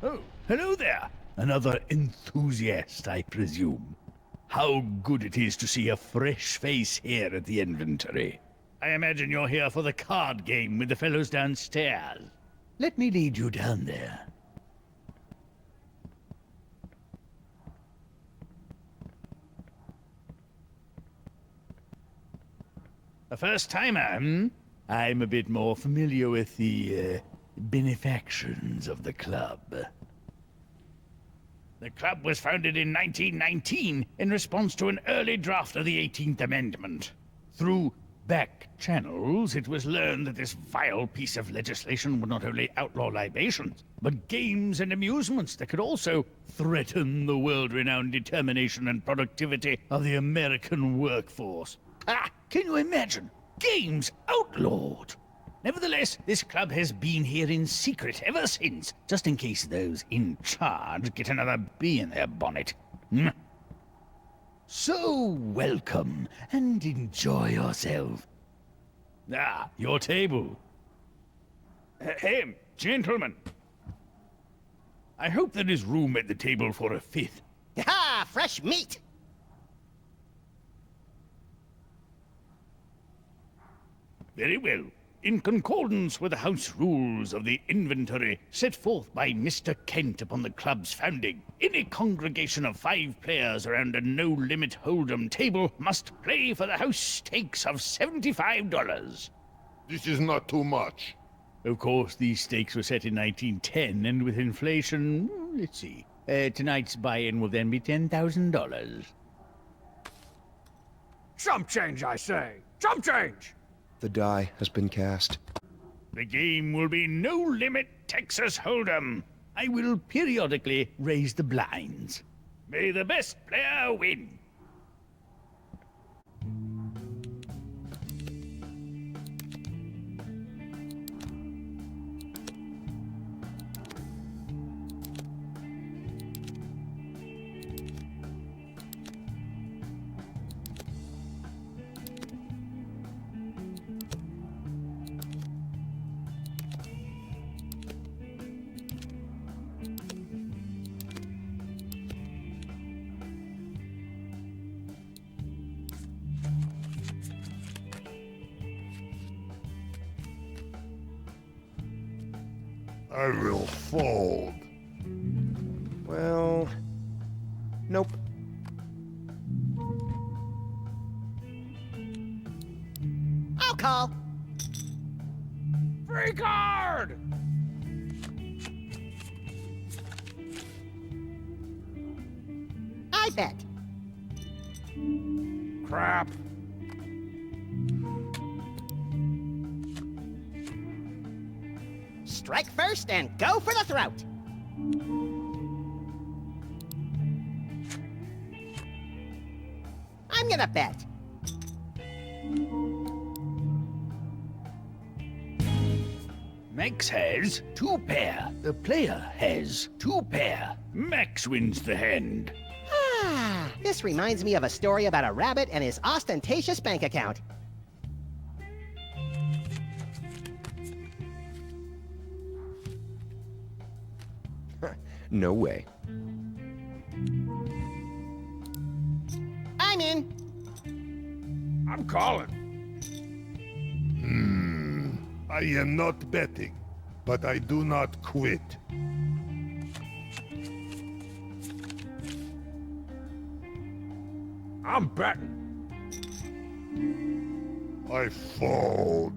Oh, hello there. Another enthusiast, I presume. How good it is to see a fresh face here at the inventory. I imagine you're here for the card game with the fellows downstairs. Let me lead you down there. A first-timer, hmm? I'm a bit more familiar with the, benefactions of the club. The club was founded in 1919 in response to an early draft of the 18th Amendment. Through back channels, it was learned that this vile piece of legislation would not only outlaw libations, but games and amusements that could also threaten the world-renowned determination and productivity of the American workforce. Ah, can you imagine? Games outlawed! Nevertheless, this club has been here in secret ever since, just in case those in charge get another bee in their bonnet. So, welcome, and enjoy yourself. Ah, your table. Hey, gentlemen. I hope there is room at the table for a fifth. Ha! Fresh meat! Very well. In concordance with the house rules of the inventory set forth by Mr. Kent upon the club's founding, any congregation of 5 players around a no-limit hold'em table must play for the house stakes of $75. This is not too much. Of course, these stakes were set in 1910, and with inflation, let's see. Tonight's buy-in will then be $10,000. Chump change, I say! Chump change! The die has been cast. The game will be no-limit Texas Hold'em. I will periodically raise the blinds. May the best player win. I will fold. Well... Nope. I'll call. Free card! I bet. Crap. Strike first and go for the throat. I'm gonna bet. Max has 2 pair. The player has 2 pair. Max wins the hand. Ah, this reminds me of a story about a rabbit and his ostentatious bank account. No way. I'm in. I'm calling. I am not betting, but I do not quit. I'm betting. I fold.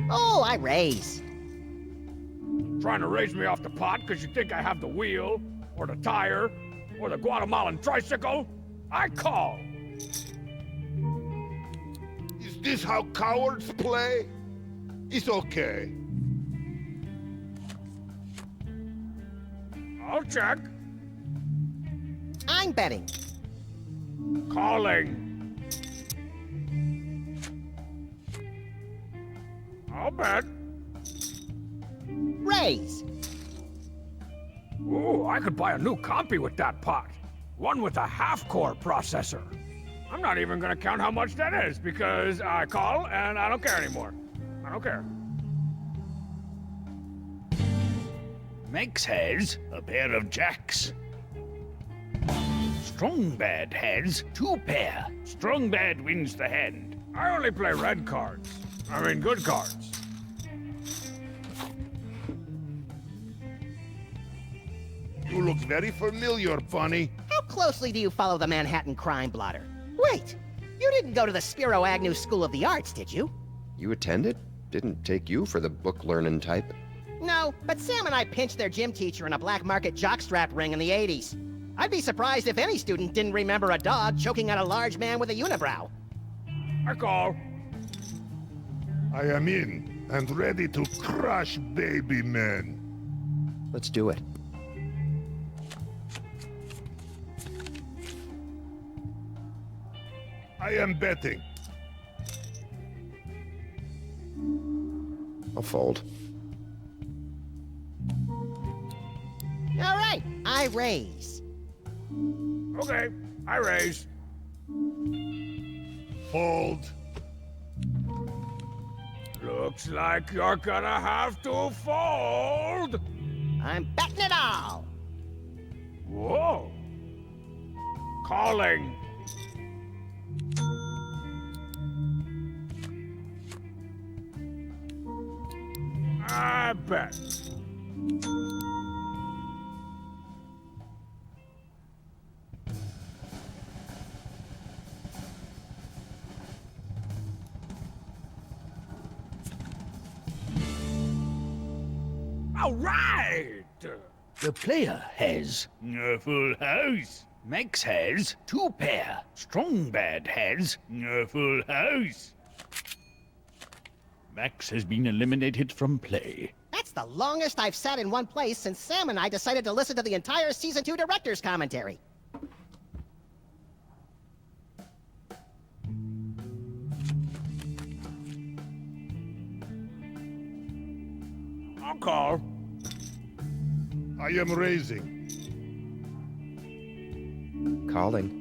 Oh, I raise. Trying to raise me off the pot because you think I have the wheel, or the tire, or the Guatemalan tricycle? I call. Is this how cowards play? It's okay. I'll check. I'm betting. Calling. I'll bet. Raise. Ooh, I could buy a new compy with that pot. One with a half-core processor. I'm not even gonna count how much that is, because I call and I don't care anymore. I don't care. Max has a pair of jacks. Strong Bad has 2 pair. Strong Bad wins the hand. I only play red cards. I mean, good cards. You look very familiar, Bunny. How closely do you follow the Manhattan crime blotter? Wait, you didn't go to the Spiro Agnew School of the Arts, did you? You attended? Didn't take you for the book-learning type. No, but Sam and I pinched their gym teacher in a black market jockstrap ring in the 80s. I'd be surprised if any student didn't remember a dog choking on a large man with a unibrow. I call. I am in and ready to crush baby men. Let's do it. I am betting. I'll fold. All right, I raise. Okay, I raise. Fold. Looks like you're gonna have to fold. I'm betting it all. Whoa. Calling. I bet. All right. The player has a full house. Max has 2 pair. Strong Bad has a full house. Max has been eliminated from play. That's the longest I've sat in one place since Sam and I decided to listen to the entire Season 2 director's commentary. I'll call. I am raising. Calling.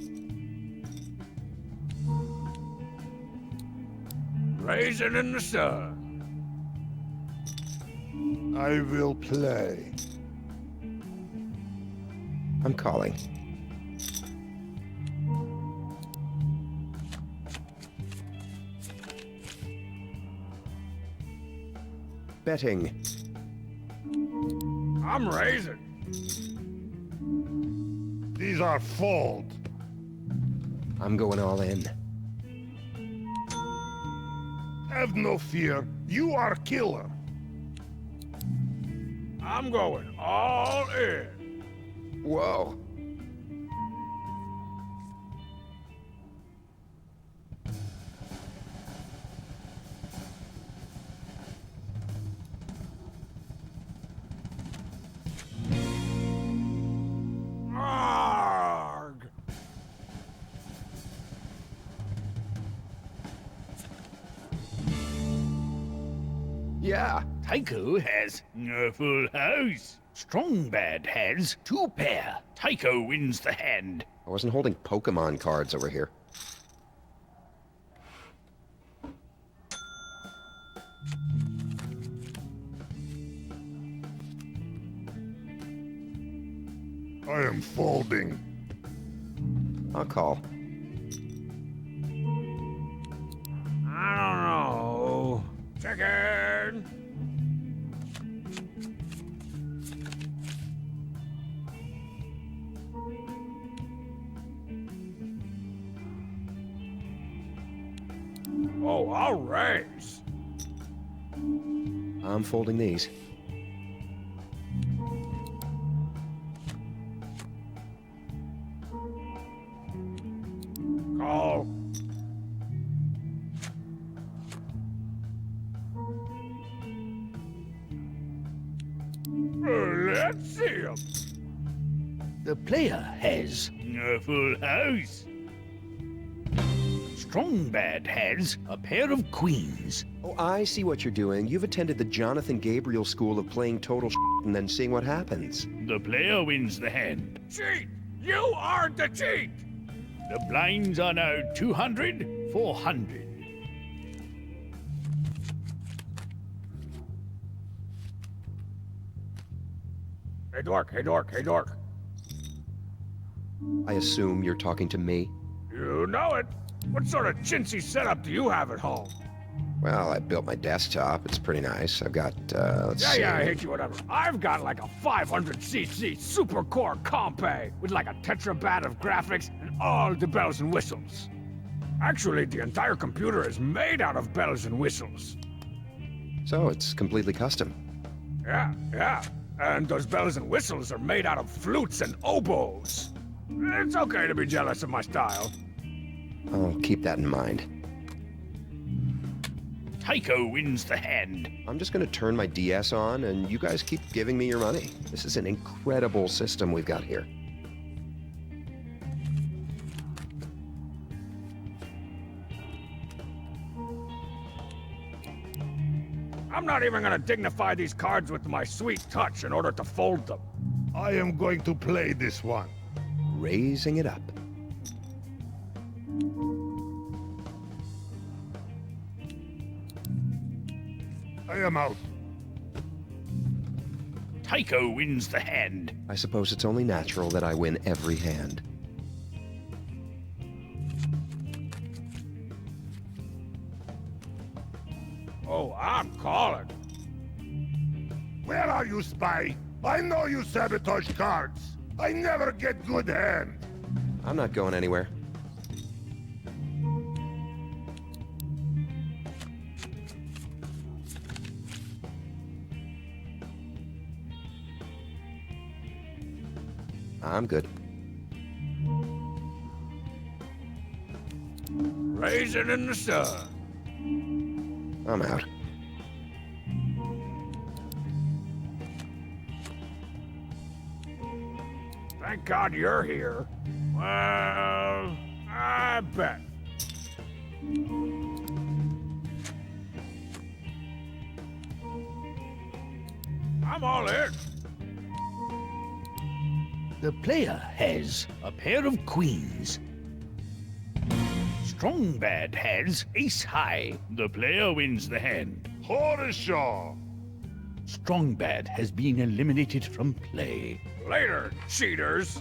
Raisin in the sun. I will play. I'm calling. Betting. I'm raising. These are fold. I'm going all in. Have no fear. You are killer. I'm going all in. Whoa. Arg. Yeah. Tycho has a full house. Strong Bad has 2 pair. Tycho wins the hand. I wasn't holding Pokemon cards over here. I am folding. I'll call. I don't know. Chicken. Oh, I'll raise. I'm folding these. Call. Let's see him. The player has a full house. Strong Bad has a pair of queens. Oh, I see what you're doing. You've attended the Jonathan Gabriel school of playing total and then seeing what happens. The player wins the hand. Cheat! You are the cheat! The blinds are now 200, 400. Hey, dork, hey, dork, hey, dork. I assume you're talking to me? You know it. What sort of chintzy setup do you have at home? Well, I built my desktop. It's pretty nice. I've got, let's see. Yeah, I hate you, whatever. I've got like a 500cc super core compe with like a tetrabat of graphics and all the bells and whistles. Actually, the entire computer is made out of bells and whistles. So it's completely custom. Yeah. And those bells and whistles are made out of flutes and oboes. It's okay to be jealous of my style. I'll keep that in mind. Tycho wins the hand. I'm just gonna turn my DS on, and you guys keep giving me your money. This is an incredible system we've got here. I'm not even gonna dignify these cards with my sweet touch in order to fold them. I am going to play this one. Raising it up. I am out. Tycho wins the hand. I suppose it's only natural that I win every hand. Oh, I'm calling. Where are you, spy? I know you sabotage cards. I never get good hand. I'm not going anywhere. I'm good. Raisin in the sun. I'm out. Thank God you're here. Well, I bet. I'm all in. The player has a pair of queens. Strongbad has ace high. The player wins the hand. Horseshaw. Strongbad has been eliminated from play. Later, cheaters.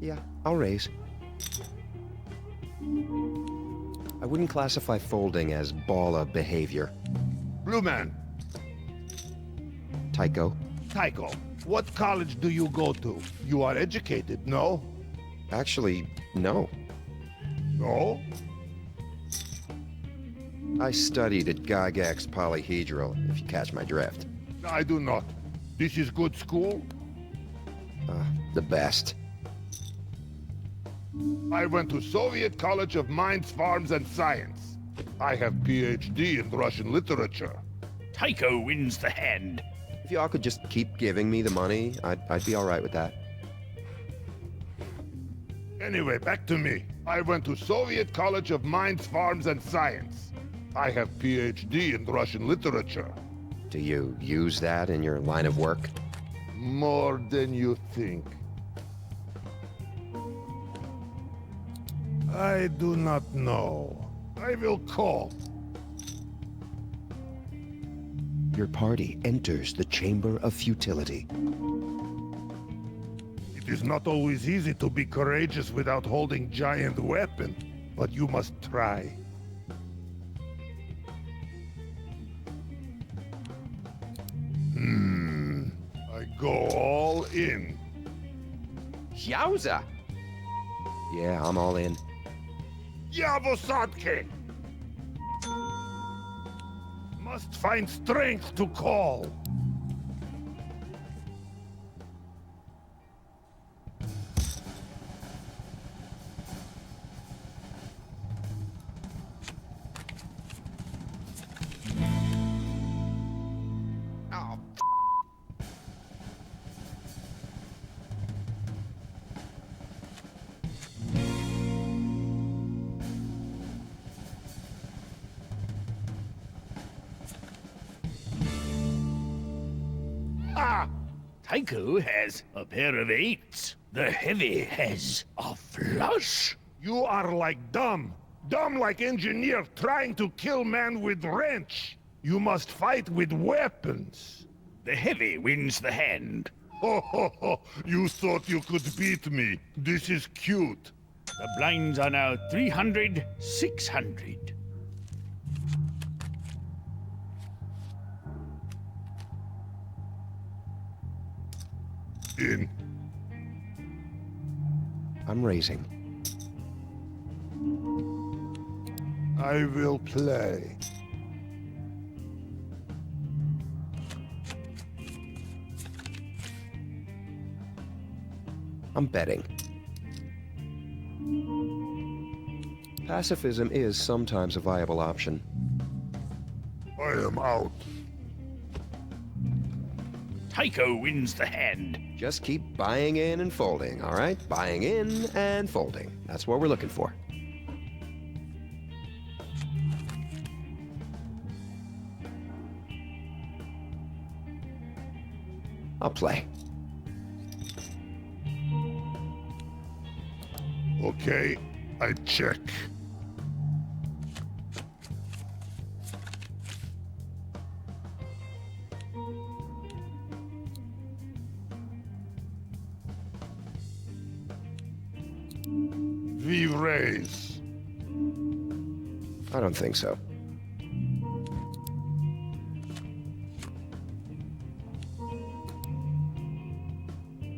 Yeah, I'll raise. I wouldn't classify folding as baller behavior. Blue man. Tycho? Tycho, what college do you go to? You are educated, no? Actually, no. No? I studied at Gygax Polyhedral, if you catch my drift. I do not. This is good school? The best. I went to Soviet College of Mines, Farms, and Science. I have PhD in Russian literature. Tycho wins the hand. If y'all could just keep giving me the money, I'd be all right with that. Anyway, back to me. I went to Soviet College of Mines, Farms, and Science. I have PhD in Russian literature. Do you use that in your line of work? More than you think. I do not know. I will call. Your party enters the Chamber of Futility. It is not always easy to be courageous without holding giant weapon, but you must try. I go all in. Yowza! Yeah, I'm all in. Yavosatke! Must find strength to call. Oh. Ah! Tycho has a pair of eights. The heavy has a flush. You are like dumb. Dumb like engineer trying to kill man with wrench. You must fight with weapons. The heavy wins the hand. Ho ho ho! You thought you could beat me. This is cute. The blinds are now 300, 600. In. I'm raising. I will play. I'm betting. Pacifism is sometimes a viable option. I am out. Tycho wins the hand. Just keep buying in and folding, all right? Buying in and folding. That's what we're looking for. I'll play. Okay, I check. We raise. I don't think so.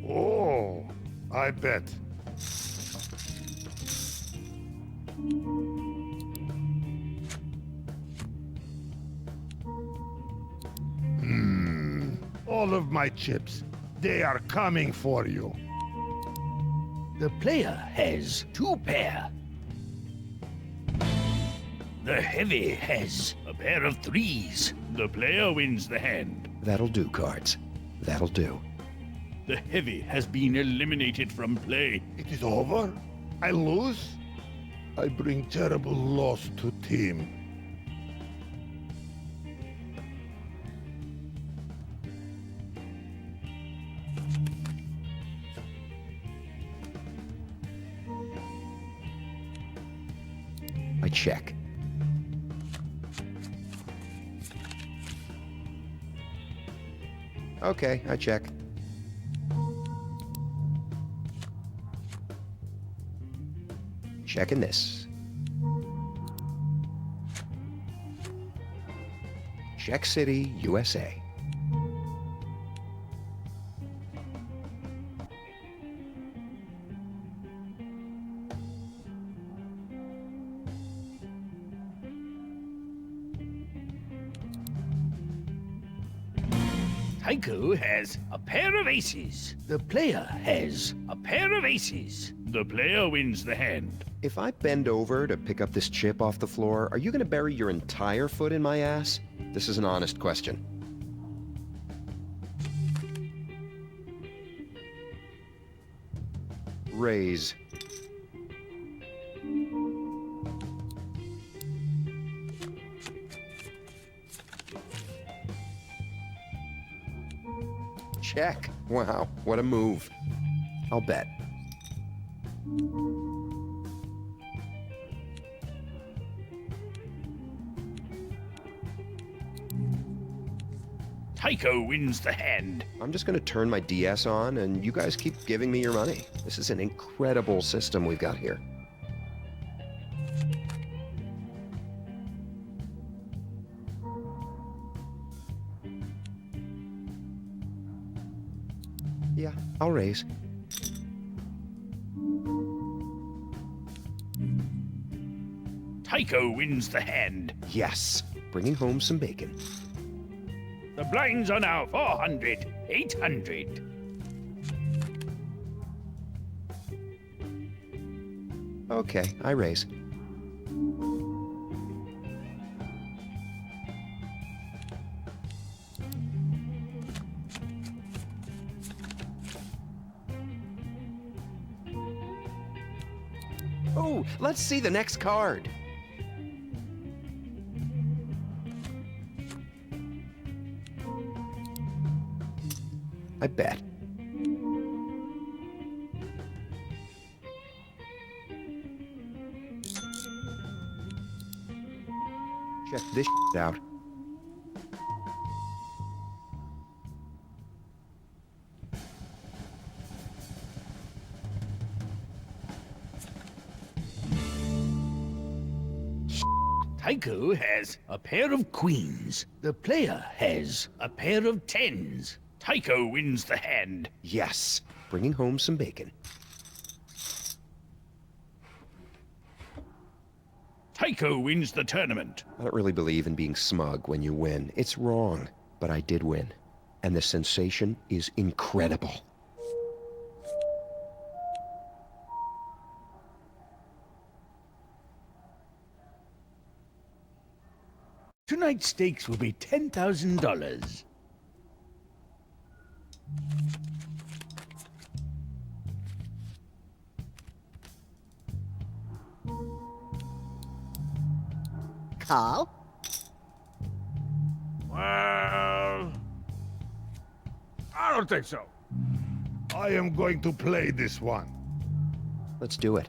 Oh, I bet. All of my chips, they are coming for you. The player has 2 pair. The heavy has a pair of 3s. The player wins the hand. That'll do, cards. That'll do. The heavy has been eliminated from play. It is over? I lose? I bring terrible loss to team. I check. Okay, I check. Checking this. Check City, USA. Tycho has a pair of aces. The player has a pair of aces. The player wins the hand. If I bend over to pick up this chip off the floor, are you going to bury your entire foot in my ass? This is an honest question. Raise. Check. Wow, what a move. I'll bet. Tycho wins the hand. I'm just going to turn my DS on, and you guys keep giving me your money. This is an incredible system we've got here. Yeah, I'll raise. Tycho wins the hand. Yes, bringing home some bacon. The blinds are now 400, 800. Okay, I raise. Oh, let's see the next card. I bet. Check this out. Tycho has a pair of queens. The player has a pair of tens. Tycho wins the hand. Yes, bringing home some bacon. Tycho wins the tournament. I don't really believe in being smug when you win. It's wrong, but I did win. And the sensation is incredible. Tonight's stakes will be $10,000. Call? Well, I don't think so. I am going to play this one. Let's do it.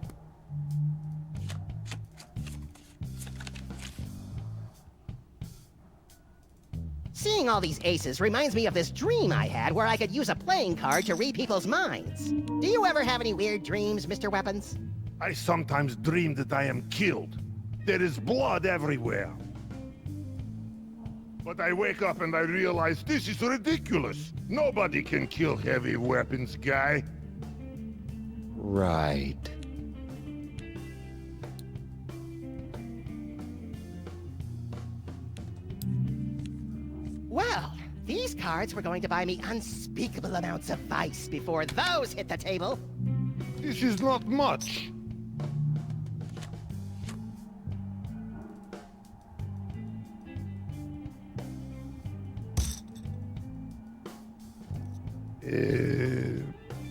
Seeing all these aces reminds me of this dream I had where I could use a playing card to read people's minds. Do you ever have any weird dreams, Mr. Weapons? I sometimes dream that I am killed. There is blood everywhere. But I wake up and I realize this is ridiculous. Nobody can kill heavy weapons, guy. Right. Well, these cards were going to buy me unspeakable amounts of vice before those hit the table. This is not much.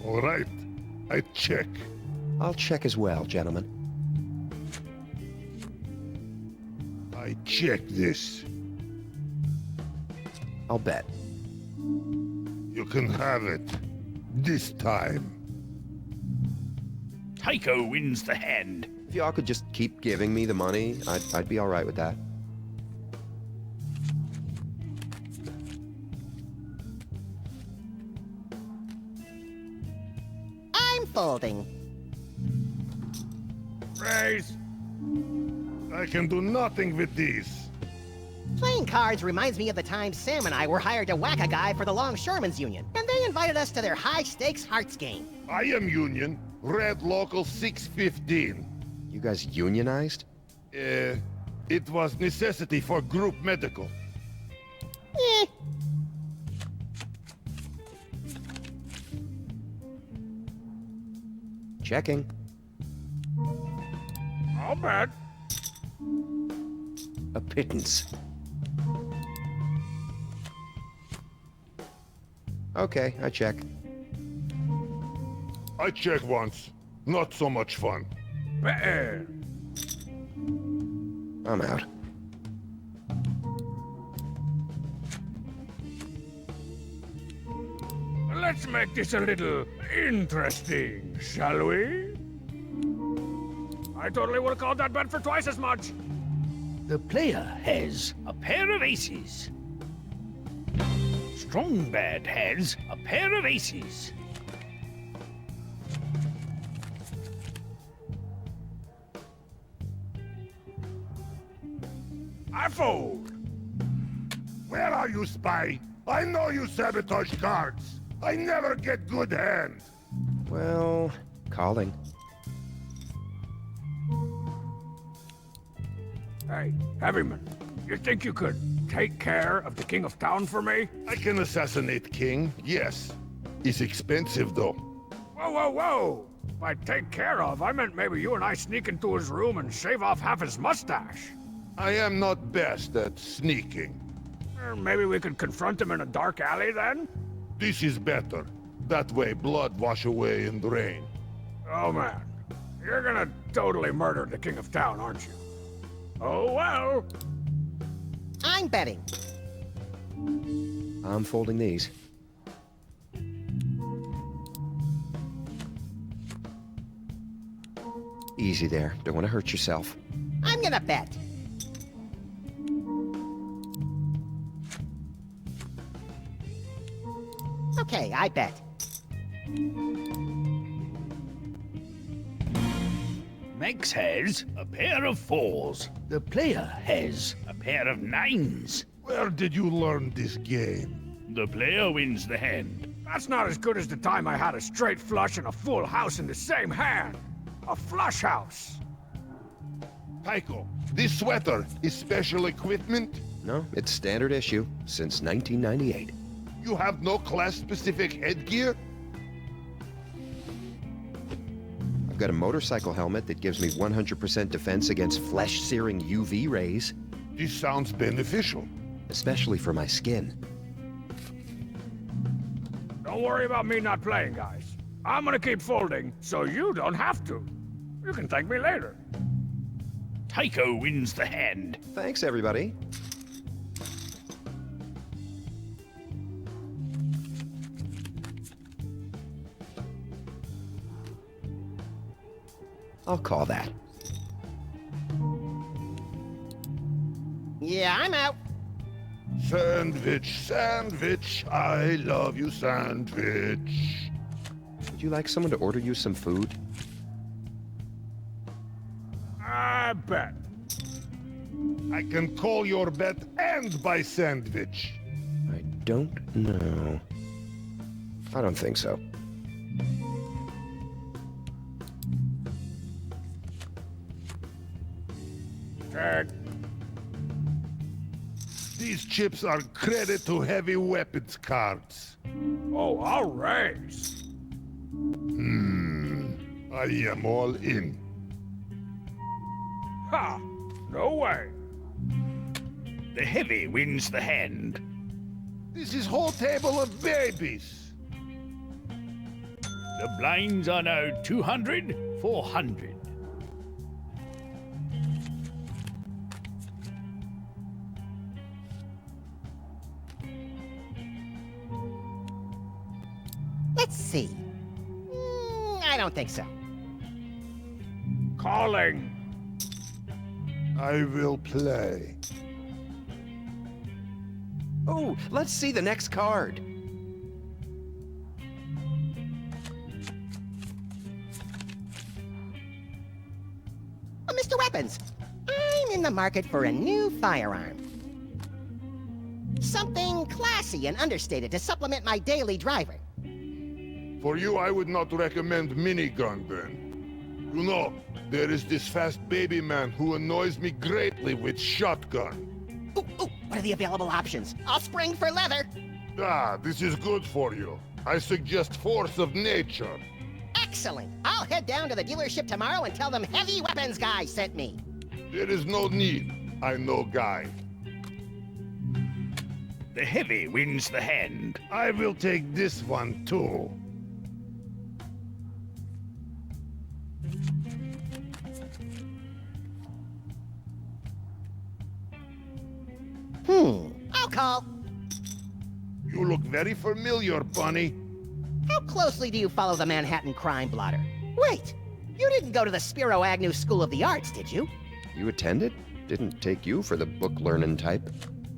All right. I check. I'll check as well, gentlemen. I check this. I'll bet. You can have it. This time. Tycho wins the hand. If y'all could just keep giving me the money, I'd be all right with that. I'm folding. Raise. I can do nothing with these. Playing cards reminds me of the time Sam and I were hired to whack a guy for the Longshoremen's Union, and they invited us to their high-stakes hearts game. I am Union. Red Local 615. You guys unionized? It was necessity for group medical. Eh. Checking. I'll bet. A pittance. Okay, I check. I check once. Not so much fun. Bet. I'm out. Let's make this a little interesting, shall we? I totally would have called that bet for twice as much. The player has a pair of aces. Strongbad has a pair of aces. I fold. Where are you, spy? I know you sabotage cards. I never get good hands. Well, calling. Hey, Heavyman, you think you could take care of the King of Town for me? I can assassinate King, yes. It's expensive, though. Whoa, whoa, whoa! By take care of, I meant maybe you and I sneak into his room and shave off half his mustache. I am not best at sneaking. Or maybe we could confront him in a dark alley then? This is better. That way, blood wash away in the rain. Oh man, you're gonna totally murder the King of Town, aren't you? Oh well. I'm betting. I'm folding these. Easy there. Don't want to hurt yourself. I'm gonna bet. Okay, I bet. Max has a pair of 4s. The player has a pair of 9s. Where did you learn this game? The player wins the hand. That's not as good as the time I had a straight flush and a full house in the same hand. A flush house. Tycho, this sweater is special equipment? No, it's standard issue since 1998. You have no class-specific headgear? I've got a motorcycle helmet that gives me 100% defense against flesh-searing UV rays, This sounds beneficial. especially for my skin. Don't worry about me not playing, guys. I'm gonna keep folding, so you don't have to. You can thank me later. Tycho wins the hand. Thanks, everybody. I'll call that. Yeah, I'm out. Sandwich, sandwich, I love you, sandwich. Would you like someone to order you some food? I bet. I can call your bet and buy sandwich. I don't know. I don't think so. Check. These chips are credit to heavy weapons cards. Oh, I'll raise. I am all in. Ha! No way. The heavy wins the hand. This is whole table of babies. The blinds are now 200, 400. Let's see. I don't think so. Calling. I will play. Oh, let's see the next card. Oh, Mr. Weapons, I'm in the market for a new firearm. Something classy and understated to supplement my daily driving. For you, I would not recommend minigun then. You know, there is this fast baby man who annoys me greatly with shotgun. Ooh, what are the available options? I'll spring for leather. Ah, this is good for you. I suggest force of nature. Excellent. I'll head down to the dealership tomorrow and tell them Heavy Weapons Guy sent me. There is no need. I know guy. The heavy wins the hand. I will take this one too. I'll call. You look very familiar, Bunny. How closely do you follow the Manhattan crime blotter? Wait, you didn't go to the Spiro Agnew School of the Arts, did you? You attended? Didn't take you for the book-learning type.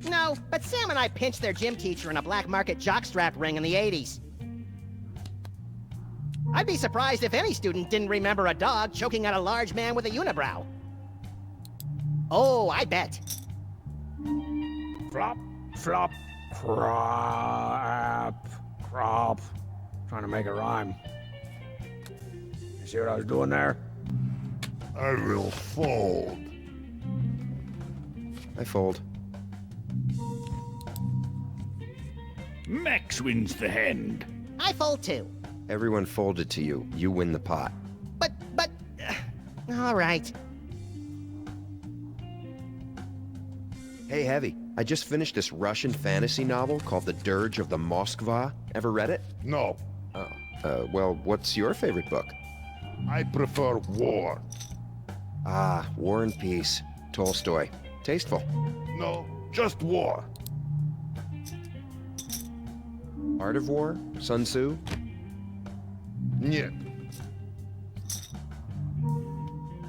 No, but Sam and I pinched their gym teacher in a black market jockstrap ring in the 80s. I'd be surprised if any student didn't remember a dog choking out a large man with a unibrow. Oh, I bet. Flop, flop, crap, crop. Trying to make it rhyme. You see what I was doing there? I will fold. I fold. Max wins the hand. I fold too. Everyone folded to you. You win the pot. But, all right. Hey, Heavy. I just finished this Russian fantasy novel called The Dirge of the Moskva. Ever read it? No, Oh. Well, what's your favorite book? I prefer war. Ah, War and Peace. Tolstoy. Tasteful. No, just war. Art of War? Sun Tzu? Niet.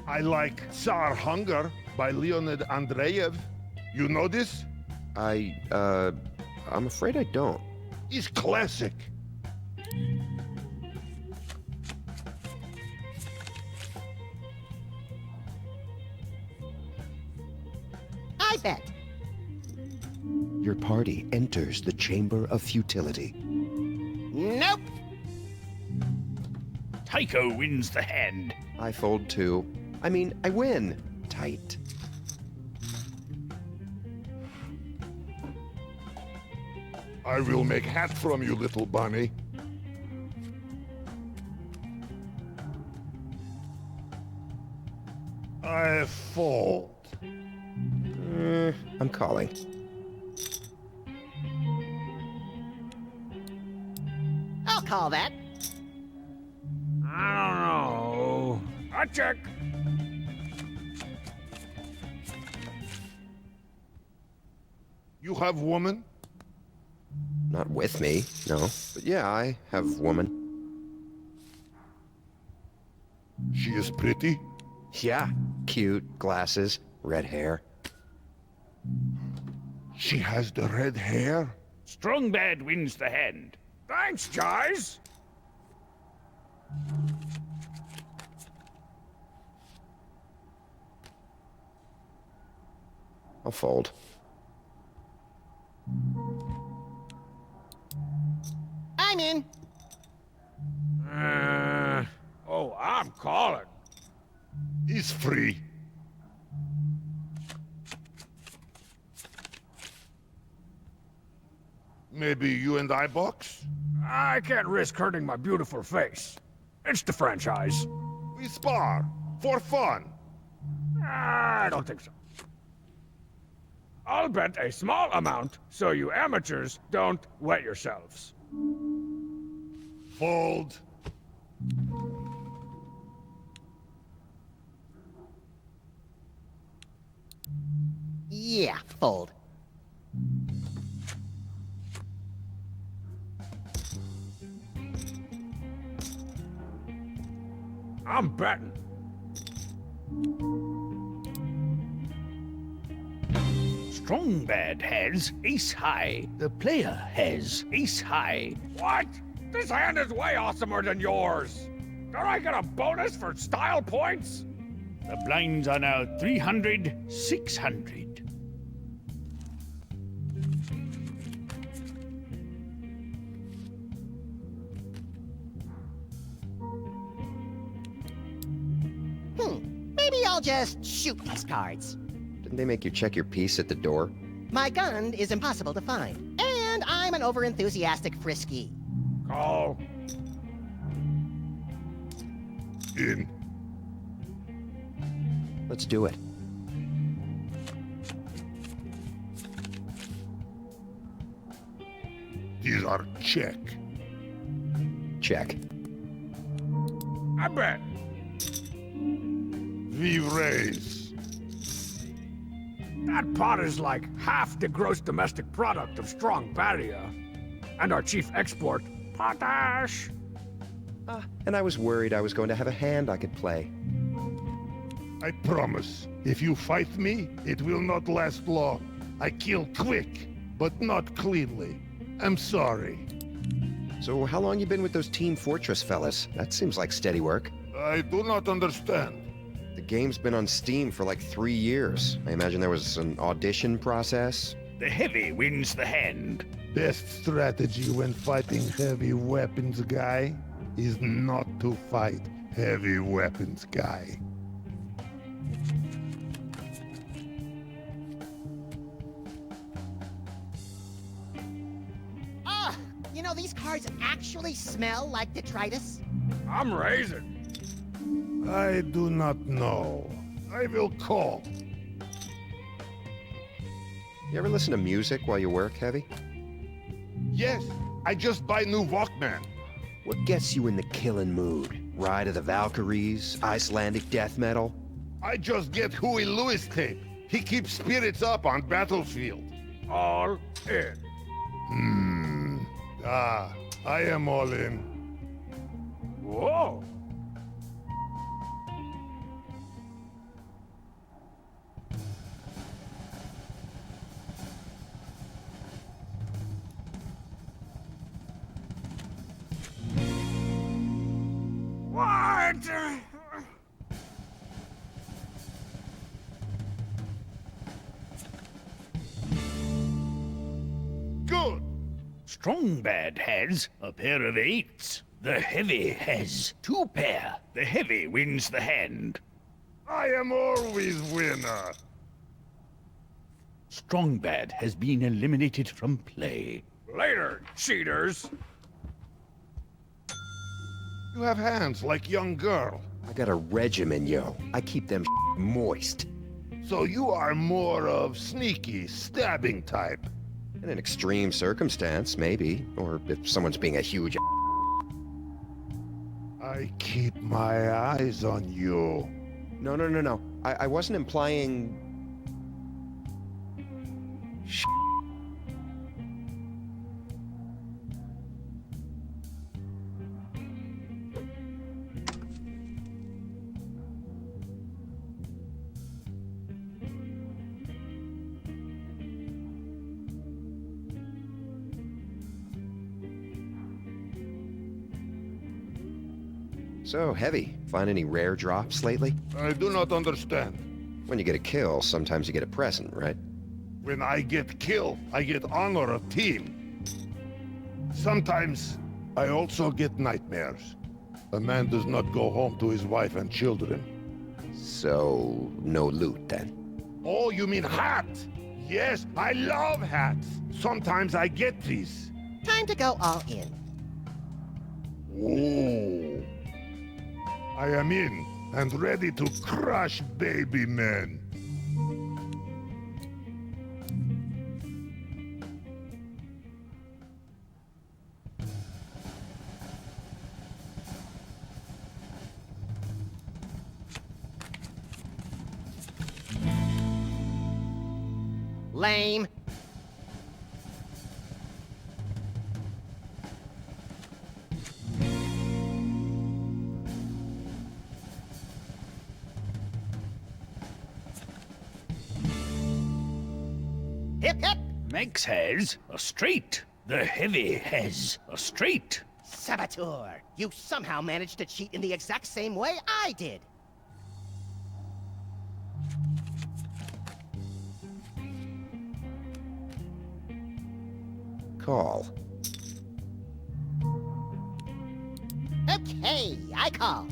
I like Tsar Hunger by Leonid Andreyev. You know this? I'm afraid I don't. It's classic. I bet. Your party enters the Chamber of Futility. Nope. Tycho wins the hand. I fold too. I mean, I win. Tight. I will make hat from you, little bunny. I fold. I'm calling. I'll call that. I don't know. I check. You have woman? Not with me, no. But yeah, I have woman. She is pretty? Yeah. Cute, glasses, red hair. She has the red hair? Strong bad wins the hand. Thanks, guys. I'll fold. I'm in. Oh, I'm calling. He's free. Maybe you and I box? I can't risk hurting my beautiful face. It's the franchise. We spar. For fun. I don't think so. I'll bet a small amount so you amateurs don't wet yourselves. Fold. Yeah, fold. I'm betting. Strong bad has ace high. The player has ace high. What? This hand is way awesomer than yours. Don't I get a bonus for style points? The blinds are now 300, 600. Maybe I'll just shoot these cards. Didn't they make you check your piece at the door? My gun is impossible to find, and I'm an overenthusiastic frisky. Call. In. Let's do it. These are check. Check. I bet. We raise. That pot is like half the gross domestic product of Strong Barrier. And our chief export, potash. And I was worried I was going to have a hand I could play. I promise, if you fight me, it will not last long. I kill quick, but not cleanly. I'm sorry. So how long you been with those Team Fortress fellas? That seems like steady work. I do not understand. The game's been on Steam for like 3 years. I imagine there was an audition process. The heavy wins the hand. Best strategy when fighting heavy weapons guy is not to fight heavy weapons guy. You know, these cards actually smell like detritus. I'm raising. I do not know. I will call. You ever listen to music while you work, Heavy? Yes, I just buy new Walkman. What gets you in the killing mood? Ride of the Valkyries? Icelandic death metal? I just get Huey Lewis tape. He keeps spirits up on battlefield. All in. I am all in. Whoa. What? Strong bad has a pair of eights. The heavy has two pair. The heavy wins the hand. I am always winner. Strong bad has been eliminated from play. Later, cheaters! You have hands like young girl. I got a regimen, yo. I keep them moist. So you are more of sneaky, stabbing type. In an extreme circumstance, maybe. Or if someone's being a huge I keep my eyes on you. No. I wasn't implying... So, Heavy, find any rare drops lately? I do not understand. When you get a kill, sometimes you get a present, right? When I get kill, I get honor of team. Sometimes, I also get nightmares. A man does not go home to his wife and children. So, no loot then? Oh, you mean hat? Yes, I love hats. Sometimes I get these. Time to go all in. Ooh. I am in and ready to crush baby men. Lame. Hip hip! Max has a straight. The heavy has a straight. Saboteur! You somehow managed to cheat in the exact same way I did. Call. Okay, I call.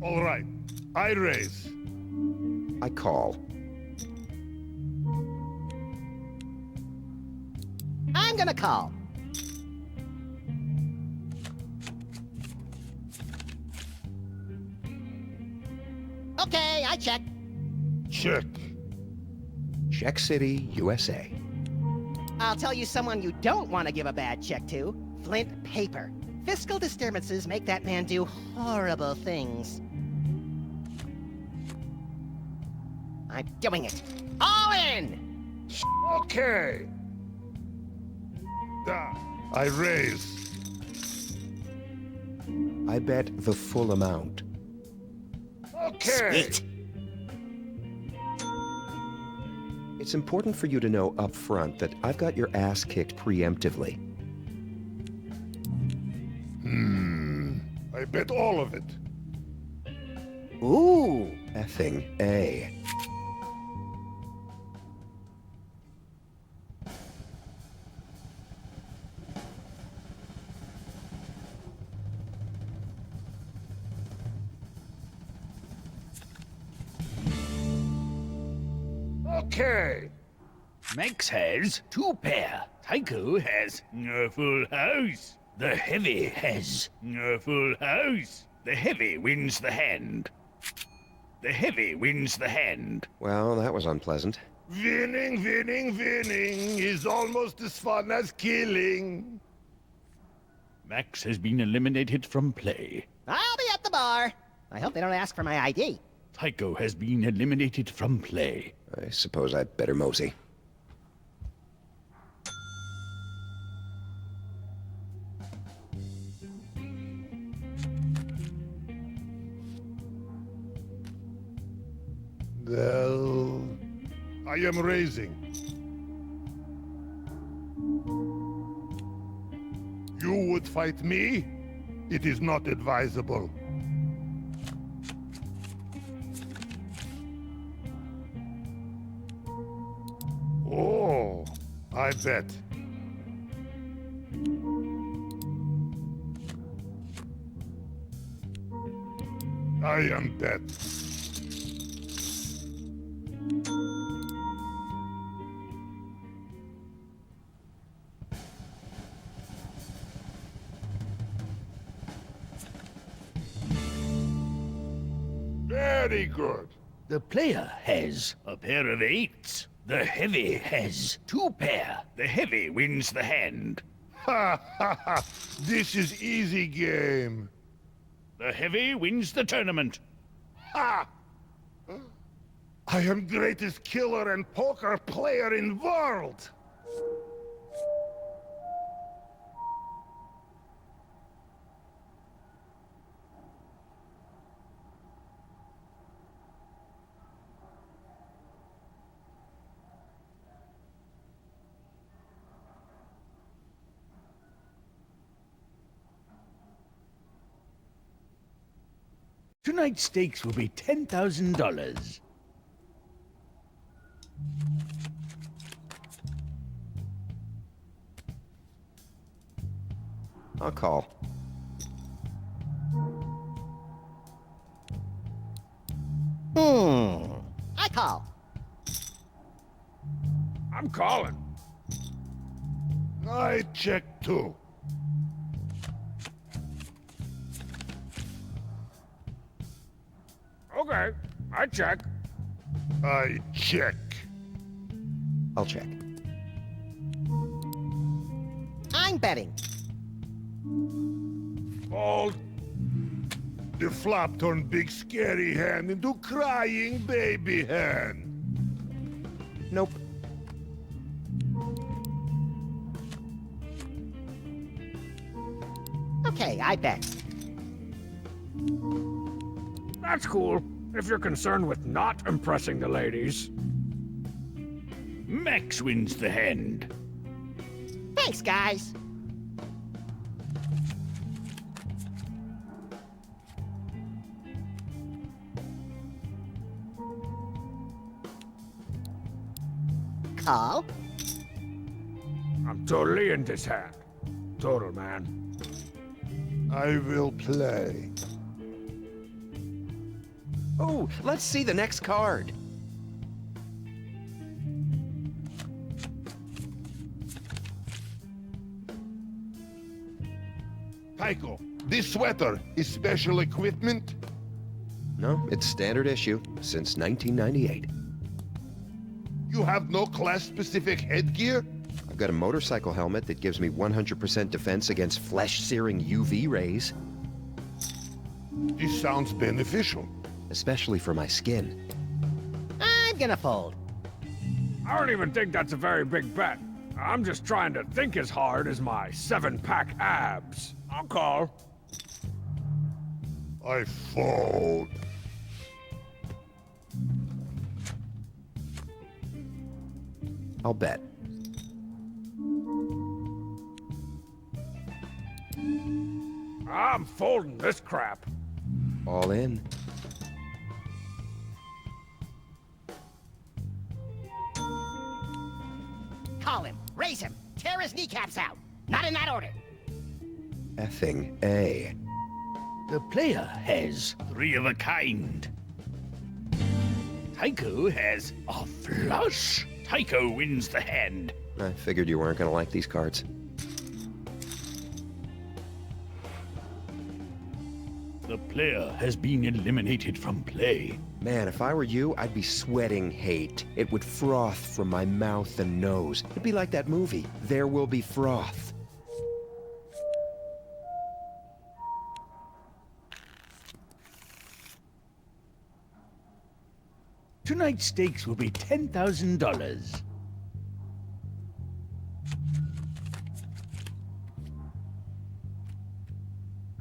All right, I raise. I call. I'm gonna call. Okay, I check. Check. Check City, USA. I'll tell you someone you don't want to give a bad check to. Flint Paper. Fiscal disturbances make that man do horrible things. I'm doing it. All in! Okay. I raise. I bet the full amount. Okay. Sweet. It's important for you to know up front that I've got your ass kicked preemptively. I bet all of it. Ooh. Effing A. Okay. Max has two pair. Tycho has a full house. The heavy has a full house. The heavy wins the hand. The heavy wins the hand. Well, that was unpleasant. Winning is almost as fun as killing. Max has been eliminated from play. I'll be at the bar. I hope they don't ask for my ID. Tycho has been eliminated from play. I suppose I'd better mosey. Well, I am raising. You would fight me? It is not advisable. Oh, I bet. I am dead. Very good. The player has a pair of eights. The heavy has two pair. The heavy wins the hand. Ha ha ha! This is easy game. The heavy wins the tournament. Ha! I am greatest killer and poker player in world. Tonight's stakes will be $10,000. I'll call. I call. I'm calling. I check too. Okay, I check. I check. I'll check. I'm betting. Fold. The flop turned big scary hand into crying baby hand. Nope. Okay, I bet. That's cool, if you're concerned with not impressing the ladies. Max wins the hand. Thanks, guys. Call. I'm totally in this hand. Total, man. I will play. Oh, let's see the next card. Tycho, this sweater is special equipment? No, it's standard issue since 1998. You have no class-specific headgear? I've got a motorcycle helmet that gives me 100% defense against flesh-searing UV rays, This sounds beneficial. especially for my skin. I'm gonna fold. I don't even think that's a very big bet. I'm just trying to think as hard as my 7-pack abs. I'll call. I fold. I'll bet. I'm folding this crap. All in. Call him. Raise him. Tear his kneecaps out. Not in that order. Effing A. The player has three of a kind. Tycho has a flush. Tycho wins the hand. I figured you weren't gonna like these cards. The player has been eliminated from play. Man, if I were you, I'd be sweating hate. It would froth from my mouth and nose. It'd be like that movie, There Will Be Froth. Tonight's stakes will be $10,000.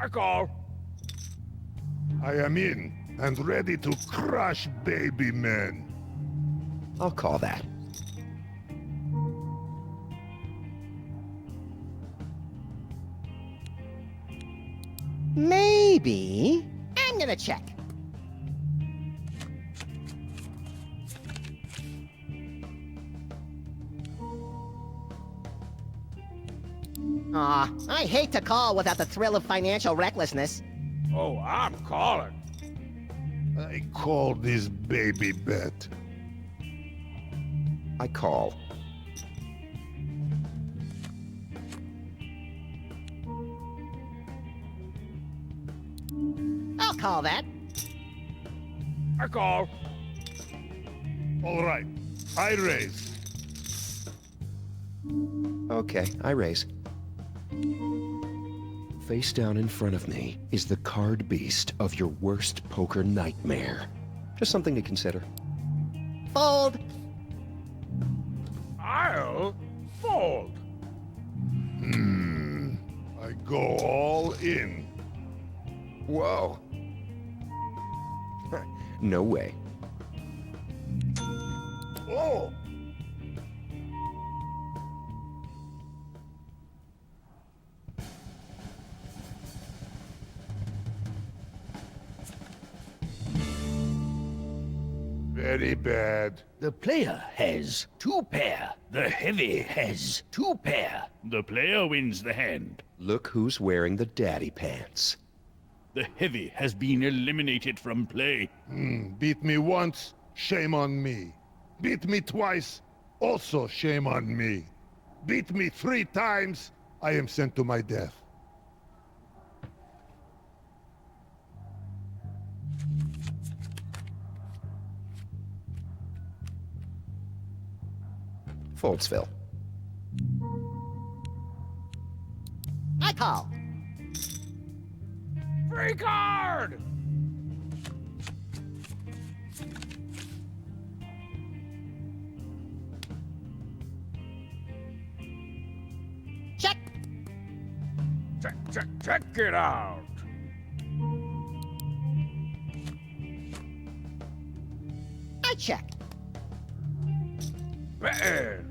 I call. I am in and ready to crush baby men. I'll call that. Maybe. I'm gonna check. Aw, I hate to call without the thrill of financial recklessness. Oh, I'm calling. I call this baby bet. I call. I'll call that. I call. All right, I raise. Okay, I raise. Face down in front of me is the card beast of your worst poker nightmare. Just something to consider. Fold. I'll fold. I go all in. Whoa. No way. Oh! Very bad. The player has 2 pair. The heavy has 2 pair. The player wins the hand. Look who's wearing the daddy pants. The heavy has been eliminated from play. Beat me once, shame on me. Beat me twice, also shame on me. Beat me 3 times, I am sent to my death. Foldsville. I call. Free card! Check. Check it out. I check. Betting.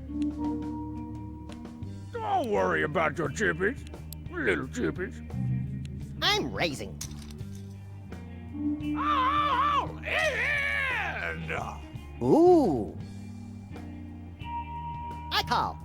Don't worry about your chippies, little chippies. I'm raising. Oh, and Ooh. I call.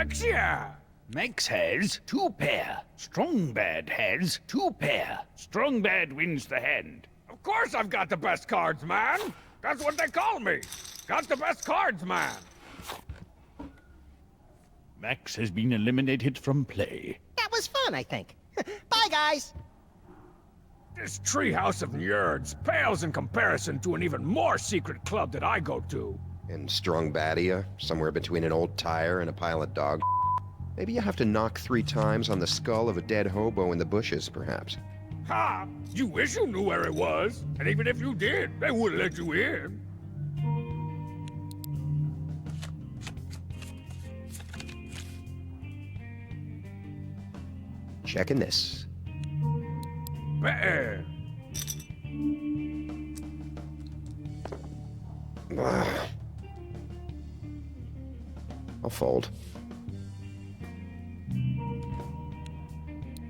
heck yeah. Max has 2 pair. Strong Bad has 2 pair. Strong Bad wins the hand. Of course I've got the best cards, man. That's what they call me. Got the best cards, man. Max has been eliminated from play. That was fun, I think. Bye, guys. This treehouse of nerds pales in comparison to an even more secret club that I go to. In Strong Badia, somewhere between an old tire and a pile of dog. Maybe you have to knock 3 times on the skull of a dead hobo in the bushes, perhaps. Ha! You wish you knew where it was. And even if you did, they wouldn't let you in. Checking this. Bet. Ah. I'll fold.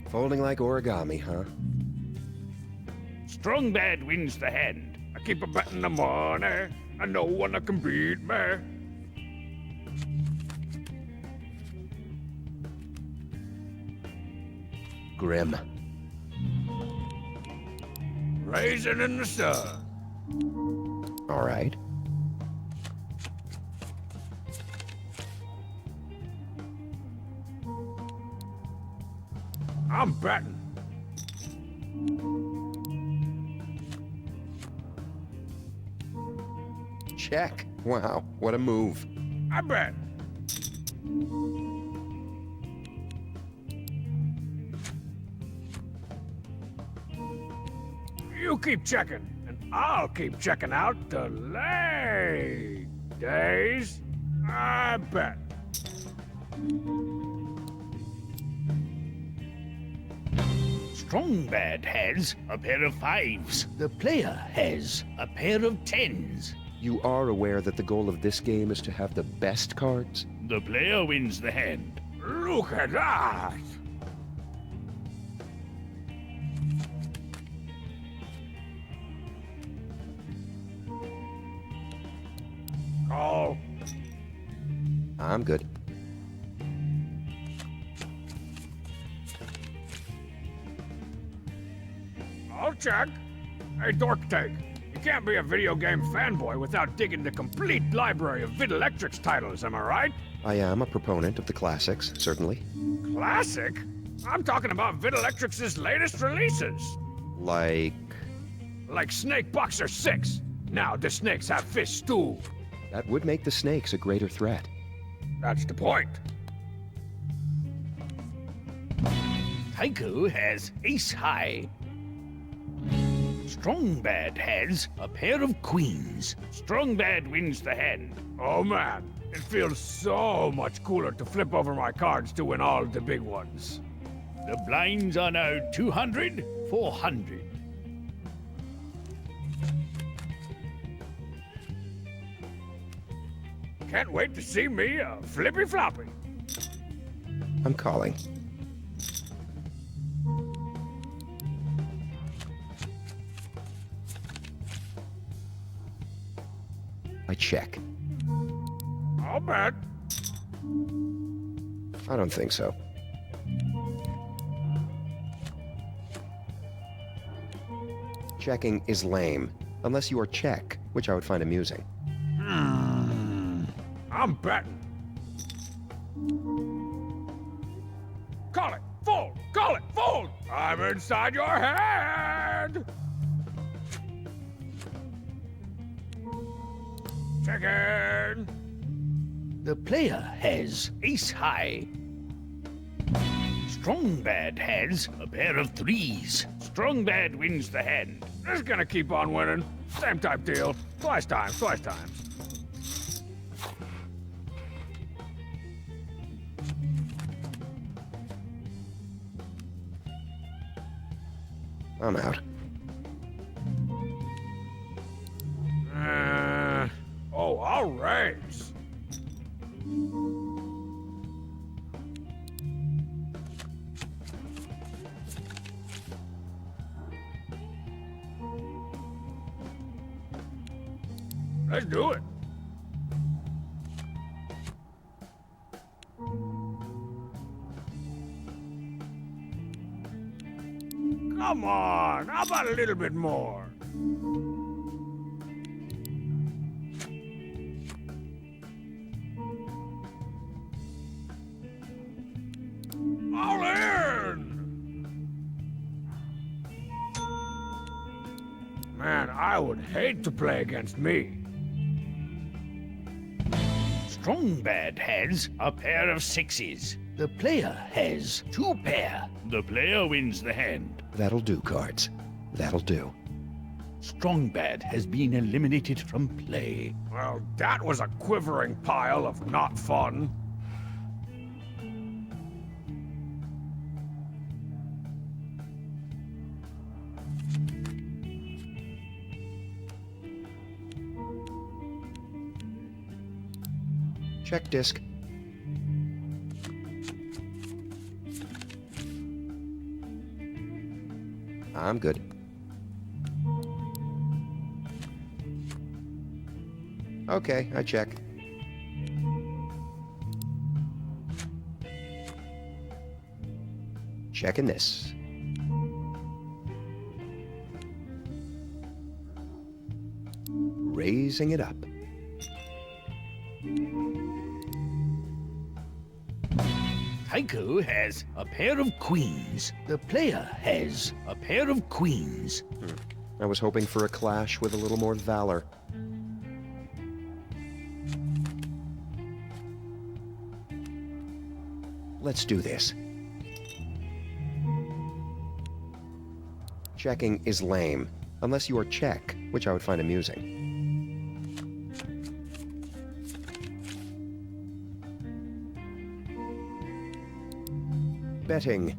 Folding like origami, huh? Strong Bad wins the hand. I keep a betting the money, and no one can beat me. Grim. Raisin in the sun. All right. I'm betting. Check. Wow, what a move. I bet. You keep checking, and I'll keep checking out the ladies. I bet. Strong Bad has a pair of 5s. The player has a pair of 10s. You are aware that the goal of this game is to have the best cards? The player wins the hand. Look at that. Call. I'm good. I'll check. Hey, Dork Take. You can't be a video game fanboy without digging the complete library of Videlectric's titles, am I right? I am a proponent of the classics, certainly. Classic? I'm talking about Videlectric's latest releases. Like... Like Snake Boxer 6. Now the snakes have fish too. that would make the snakes a greater threat. That's the point. Tycho has ace high. Strong Bad has a pair of queens. Strong Bad wins the hand. Oh man, it feels so much cooler to flip over my cards to win all the big ones. The blinds are now 200, 400. Can't wait to see me a flippy floppy. I'm calling. I check. I'll bet. I don't think so. Checking is lame, unless you are check, which I would find amusing. I'm betting. Call it, fold, call it, fold. I'm inside your head. Chicken. The player has ace high. Strong Bad has a pair of threes. Strong Bad wins the hand. This is gonna keep on winning. Same type deal. Twice times, twice times. I'm out. Oh, I'll raise. Let's do it. Come on, how about a little bit more? All in! Man, I would hate to play against me. Strong Bad has a pair of sixes. The player has two pair. The player wins the hand. That'll do, cards. That'll do. Strong Bad has been eliminated from play. Well, that was a quivering pile of not fun. Check disc. I'm good. Okay, I check. Checking this. Raising it up. Tycho has a pair of queens. The player has a pair of queens. I was hoping for a clash with a little more valor. Let's do this. Checking is lame, unless you are check, which I would find amusing. Betting.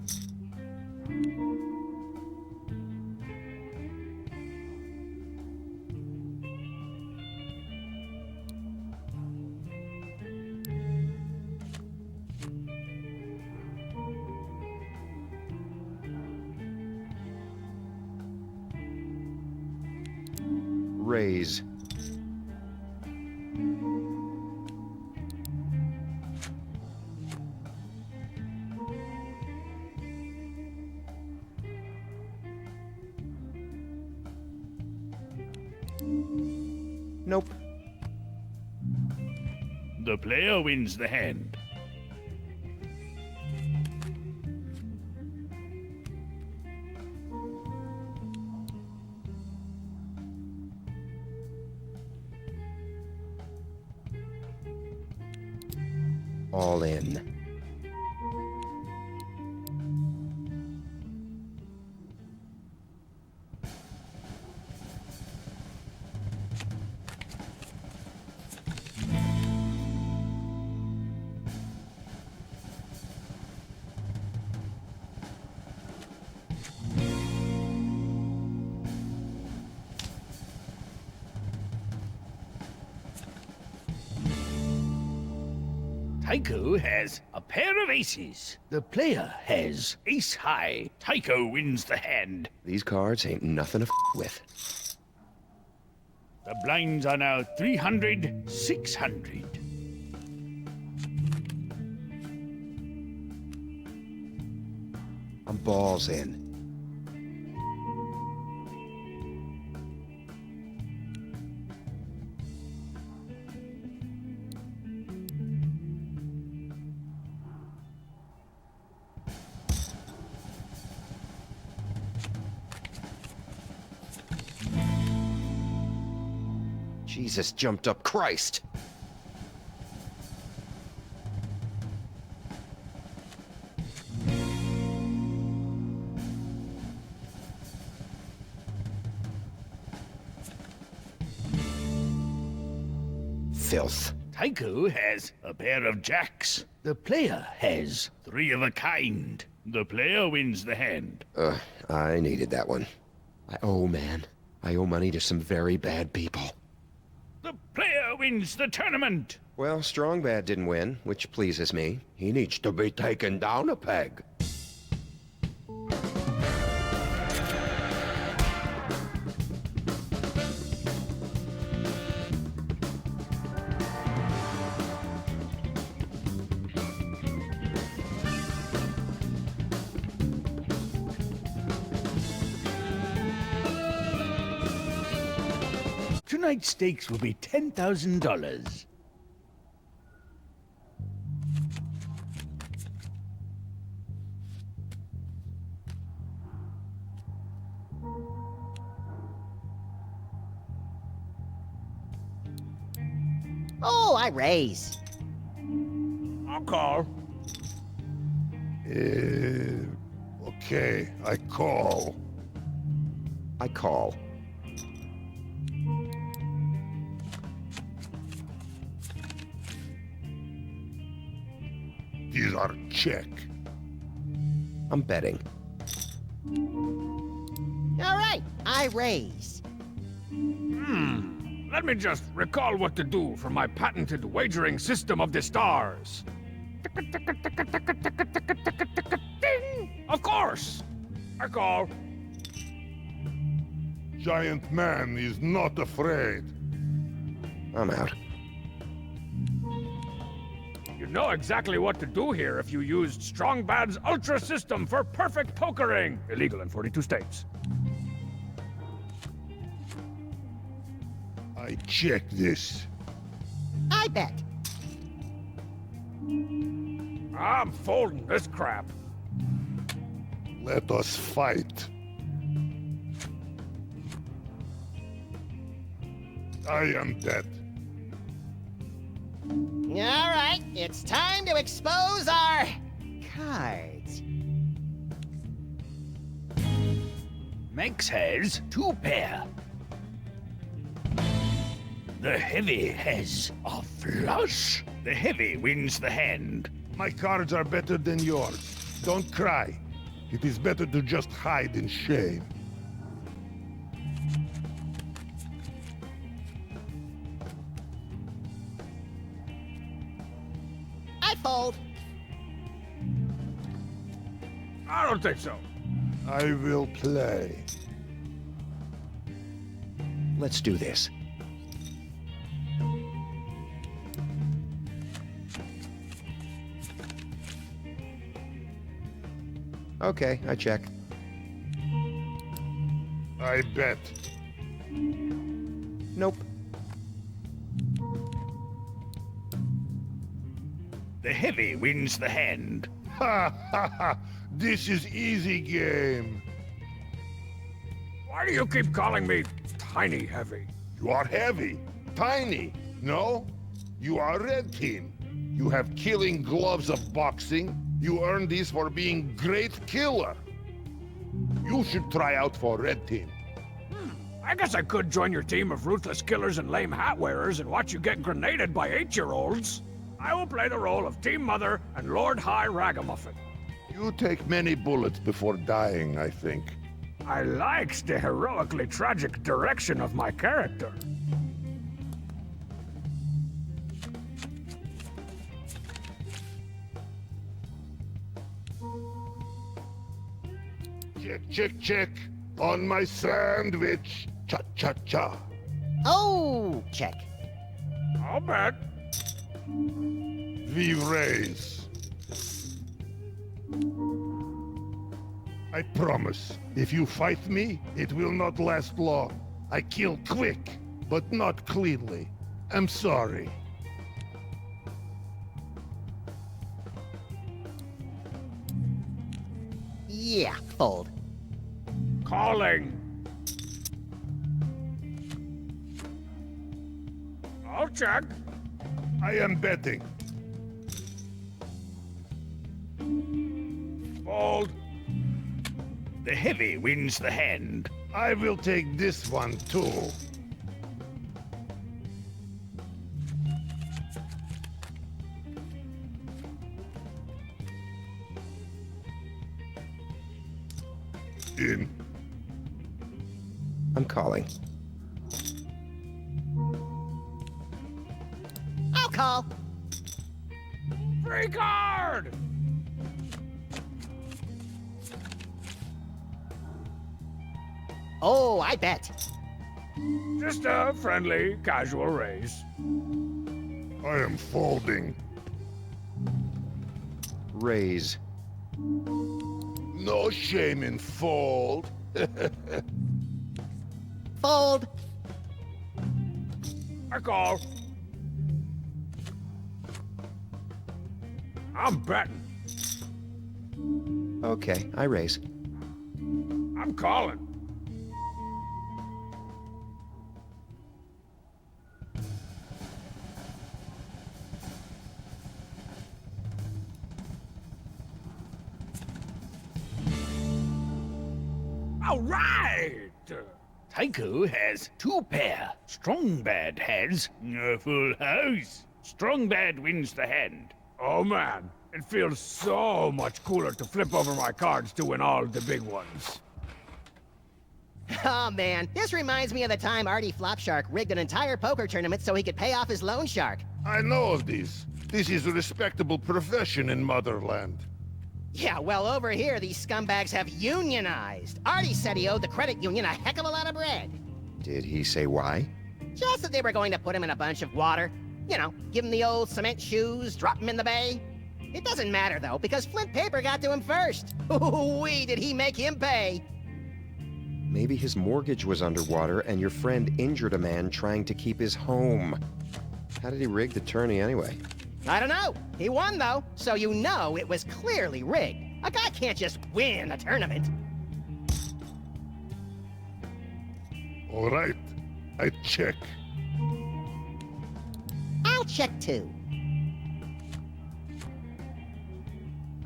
Raise. Nope. The player wins the hand. All in. Tycho has a pair of aces. The player has ace high. Tycho wins the hand. These cards ain't nothing to with. The blinds are now 300, 600. I'm balls in. Jesus jumped up Christ! Filth. Tycho has a pair of jacks. The player has three of a kind. The player wins the hand. I needed that one. Man. I owe money to some very bad people. The player wins the tournament. Well, Strong Bad didn't win, which pleases me. He needs to be taken down a peg. Tonight's stakes will be $10,000. Oh, I raise. I'll call. Okay, I call. I call. These are check. I'm betting. All right, I raise. Let me just recall what to do for my patented wagering system of the stars. Ding! Of course! I call. Giant man is not afraid. I'm out. You know exactly what to do here if you used Strong Bad's Ultra System for perfect pokering. Illegal in 42 states. I check this. I bet. I'm folding this crap. Let us fight. I am dead. All right, it's time to expose our cards. Max has two pair. The heavy has a flush. The heavy wins the hand. My cards are better than yours. Don't cry. It is better to just hide in shame. I fold. I don't think so. I will play. Let's do this. Okay, I check. I bet. Nope. The heavy wins the hand. Ha ha ha! This is easy game. Why do you keep calling me Tiny Heavy? You are heavy. Tiny. No? You are red team. You have killing gloves of boxing. You earn these for being great killer. You should try out for red team. I guess I could join your team of ruthless killers and lame hat wearers and watch you get grenaded by 8-year-olds. I will play the role of Team Mother and Lord High Ragamuffin. You take many bullets before dying, I think. I likes the heroically tragic direction of my character. Check, check, check. On my sandwich. Cha-cha-cha. Oh, check. I'll bet. We raise. I promise, if you fight me, it will not last long. I kill quick, but not cleanly. I'm sorry. Yeah, fold. Calling. I'll check. I am betting. Fold. The heavy wins the hand. I will take this one too. In. I'm calling. I'll call. Free card! Oh, I bet. Just a friendly, casual raise. I am folding. Raise. No shame in fold. Fold. I call. I'm betting. Okay, I raise. I'm calling. All right! Tycho has 2 pair. Strongbad has a full house. Strongbad wins the hand. Oh man, it feels so much cooler to flip over my cards to win all the big ones. Oh man, this reminds me of the time Artie Flopshark rigged an entire poker tournament so he could pay off his loan shark. I know of these. This is a respectable profession in Motherland. Yeah, well, over here, these scumbags have unionized. Artie said he owed the credit union a heck of a lot of bread. Did he say why? Just that they were going to put him in a bunch of water. You know, give him the old cement shoes, drop him in the bay. It doesn't matter, though, because Flint Paper got to him first. Ooh-wee, did he make him pay. Maybe his mortgage was underwater and your friend injured a man trying to keep his home. How did he rig the tourney anyway? I don't know. He won, though, so you know it was clearly rigged. A guy can't just win a tournament. All right, I check. I'll check, too.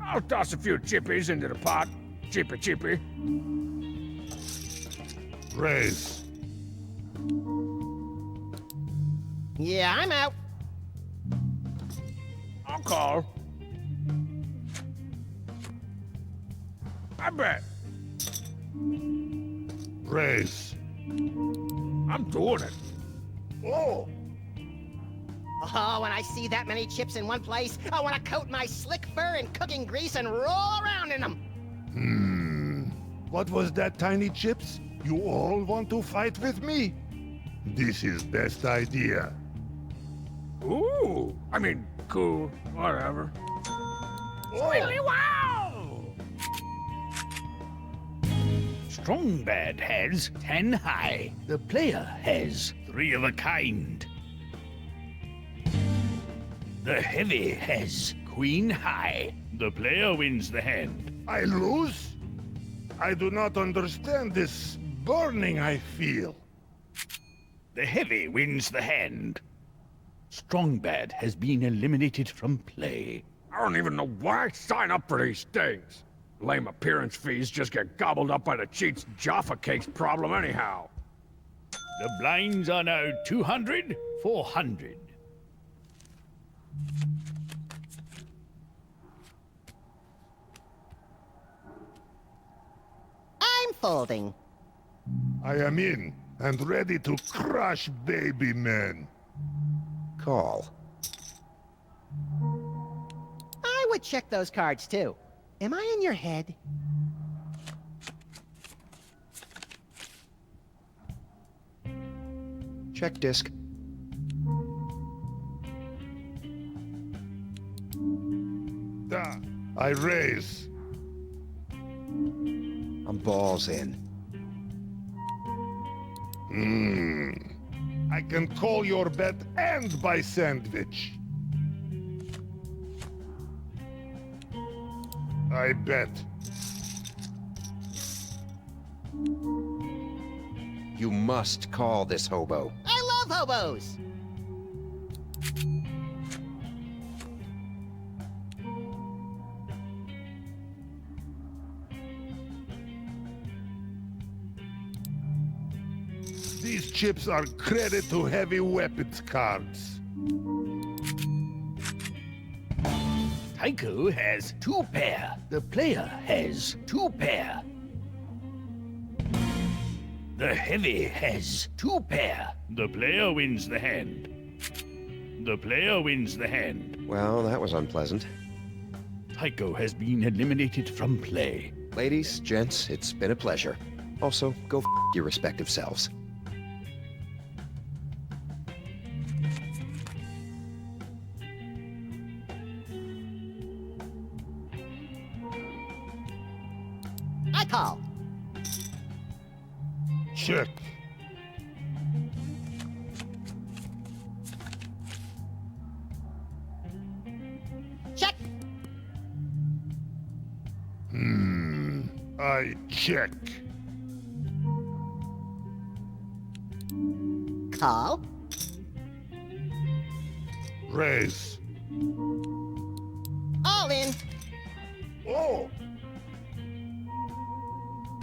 I'll toss a few chippies into the pot. Chippy chippy. Raise. Yeah, I'm out. I'll call. I bet. Raise. I'm doing it. Oh! Oh, when I see that many chips in one place, I want to coat my slick fur in cooking grease and roll around in them. What was that, Tiny Chips? You all want to fight with me? This is best idea. Ooh. I mean, cool. Whatever. Oh! Wow! Strongbad has 10 high. The player has 3 of a kind. The heavy has queen high. The player wins the hand. I lose? I do not understand this burning I feel. The heavy wins the hand. Strongbad has been eliminated from play. I don't even know why I sign up for these things. Lame appearance fees just get gobbled up by the cheats Jaffa Cake's problem anyhow. The blinds are now 200, 400. I'm folding. I am in and ready to crush baby men. Call. I would check those cards too. Am I in your head? Check disc. I raise. I'm balls in. I can call your bet and buy sandwich. I bet. You must call this hobo. I love hobos! These chips are credit to heavy weapons cards. Tycho has 2 pair. The player has 2 pair. The heavy has 2 pair. The player wins the hand. The player wins the hand. Well, that was unpleasant. Tycho has been eliminated from play. Ladies, gents, it's been a pleasure. Also, go your respective selves. I call. Check. Check. I check. Call. Raise. All in. Oh!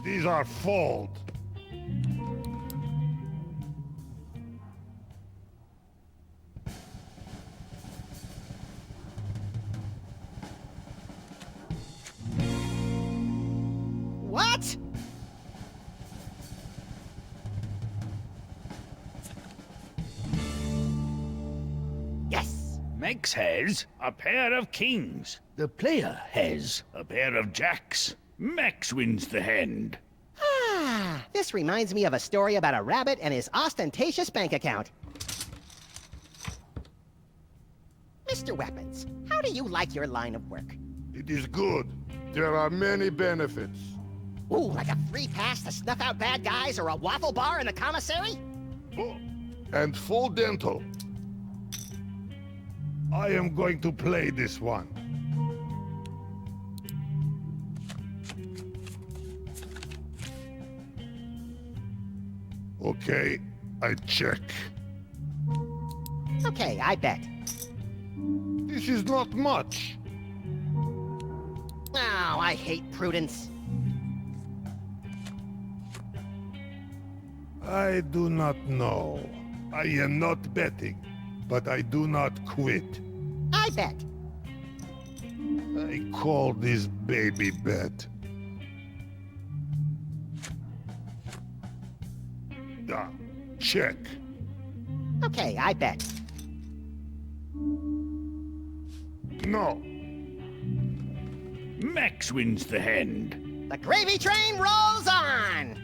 These are fold. What? Yes. Max has a pair of kings. The player has a pair of jacks. Max wins the hand. Ah, this reminds me of a story about a rabbit and his ostentatious bank account. Mr. Weapons, how do you like your line of work? It is good. There are many benefits. Ooh, like a free pass to snuff out bad guys or a waffle bar in the commissary? Oh, and full dental. I am going to play this one. Okay, I check. Okay, I bet. This is not much. Oh, I hate prudence. I do not know. I am not betting, but I do not quit. I bet. I call this baby bet. Check. Okay, I bet. No. Max wins the hand. The gravy train rolls on!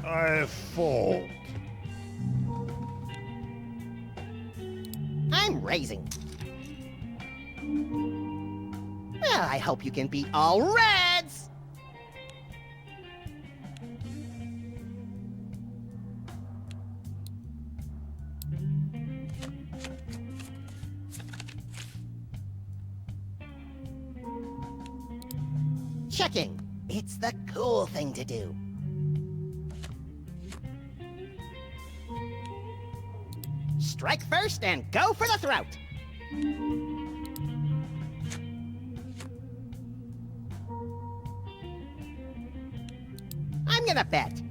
I fold. I'm raising. Well, I hope you can beat all reds! checking. It's the cool thing to do. Strike first and go for the throat. I'm gonna bet.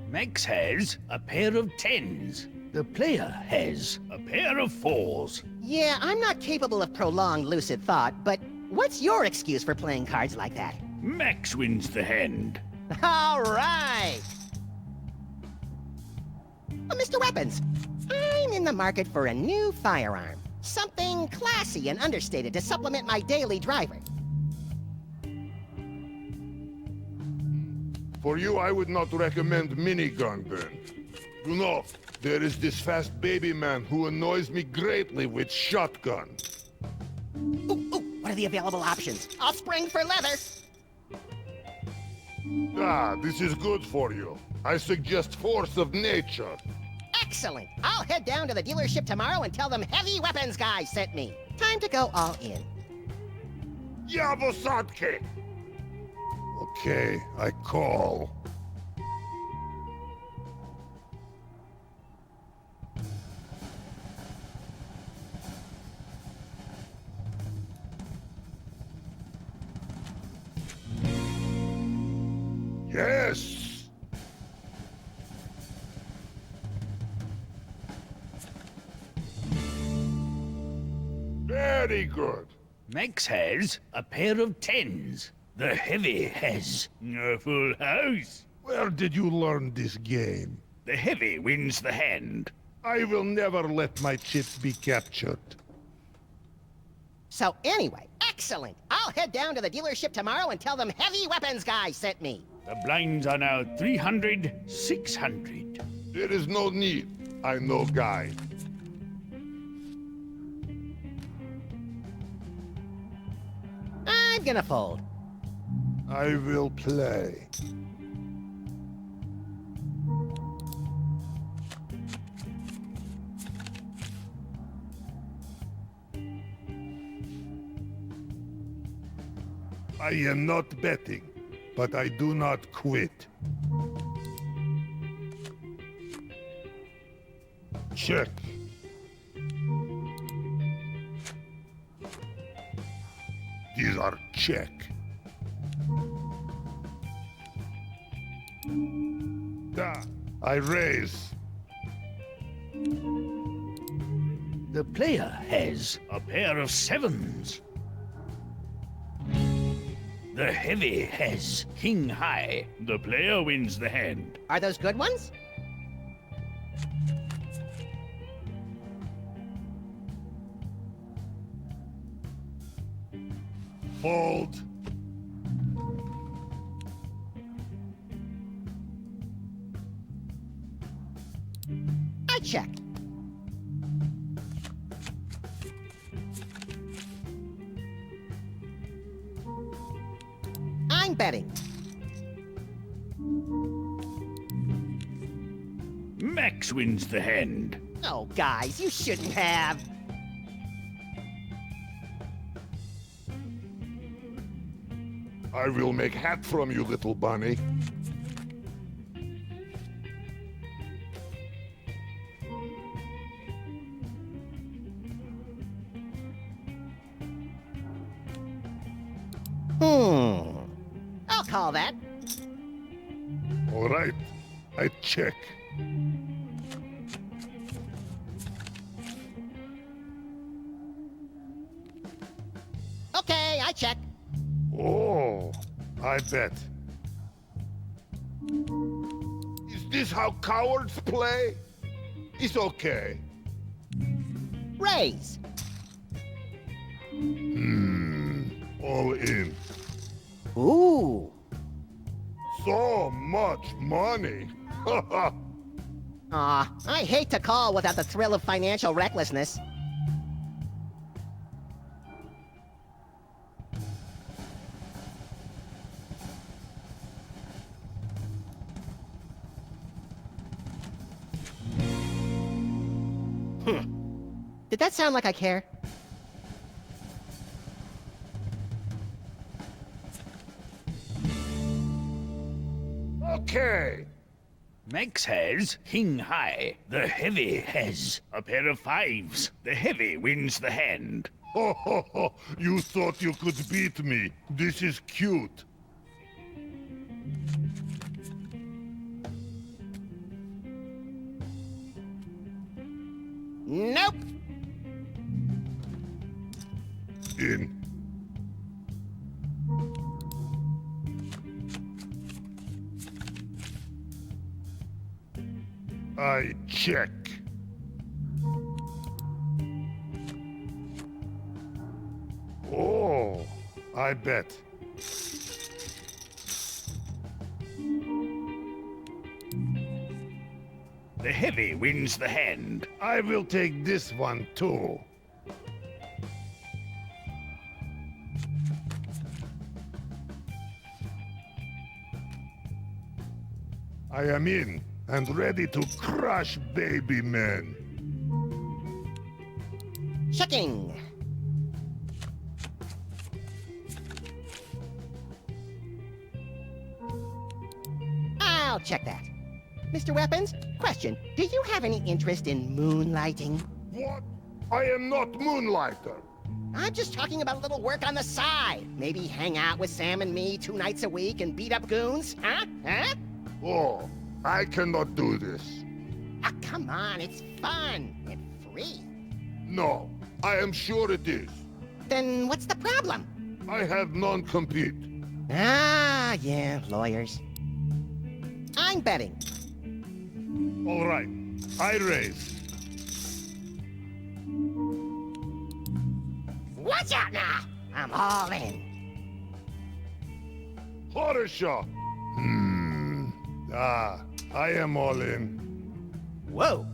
Max has a pair of tens. The player has a pair of fours. Yeah, I'm not capable of prolonged lucid thought, but what's your excuse for playing cards like that? Max wins the hand. All right! Mr. Weapons, I'm in the market for a new firearm. Something classy and understated to supplement my daily driver. For you, I would not recommend minigun then. You know, there is this fast baby man who annoys me greatly with shotgun. Ooh, what are the available options? I'll spring for leather. Ah, this is good for you. I suggest force of nature. Excellent. I'll head down to the dealership tomorrow and tell them Heavy Weapons Guy sent me. Time to go all in. Yabosatke! Okay, I call. Yes! Very good. Max has a pair of tens. The heavy has a full house. Where did you learn this game? The heavy wins the hand. I will never let my chips be captured. So anyway, excellent. I'll head down to the dealership tomorrow and tell them Heavy Weapons Guy sent me. The blinds are now 300, 600. There is no need. I know Guy. I'm gonna fold. I will play. I am not betting, but I do not quit. Check. These are check. Da, I raise. The player has a pair of sevens. The heavy has king high. The player wins the hand. Are those good ones? Fold. I check. I'm betting. Max wins the hand. Oh, guys, you shouldn't have. I will make hat from you, little bunny. I'll call that. All right, I check. Okay, I check. Oh, I bet. Is this how cowards play? It's okay. Raise. All in. Ooh. So much money. Aw, I hate to call without the thrill of financial recklessness. Did that sound like I care? Okay. Max has king high. The heavy has a pair of fives. The heavy wins the hand. Ho ho ho! You thought you could beat me. This is cute. Nope. In. I check. Oh, I bet. The heavy wins the hand. I will take this one too. I am in and ready to crush baby men. Checking. I'll check that. Mr. Weapons, question. Do you have any interest in moonlighting? What? I am not moonlighter. I'm just talking about a little work on the side. Maybe hang out with Sam and me 2 nights a week and beat up goons, huh? Huh? Oh, I cannot do this. Ah, come on, it's fun and free. No, I am sure it is. Then what's the problem? I have non-compete. Ah, yeah, lawyers. I'm betting. All right, I raise. Watch out now! I'm all in. Horror show. I am all in. Whoa!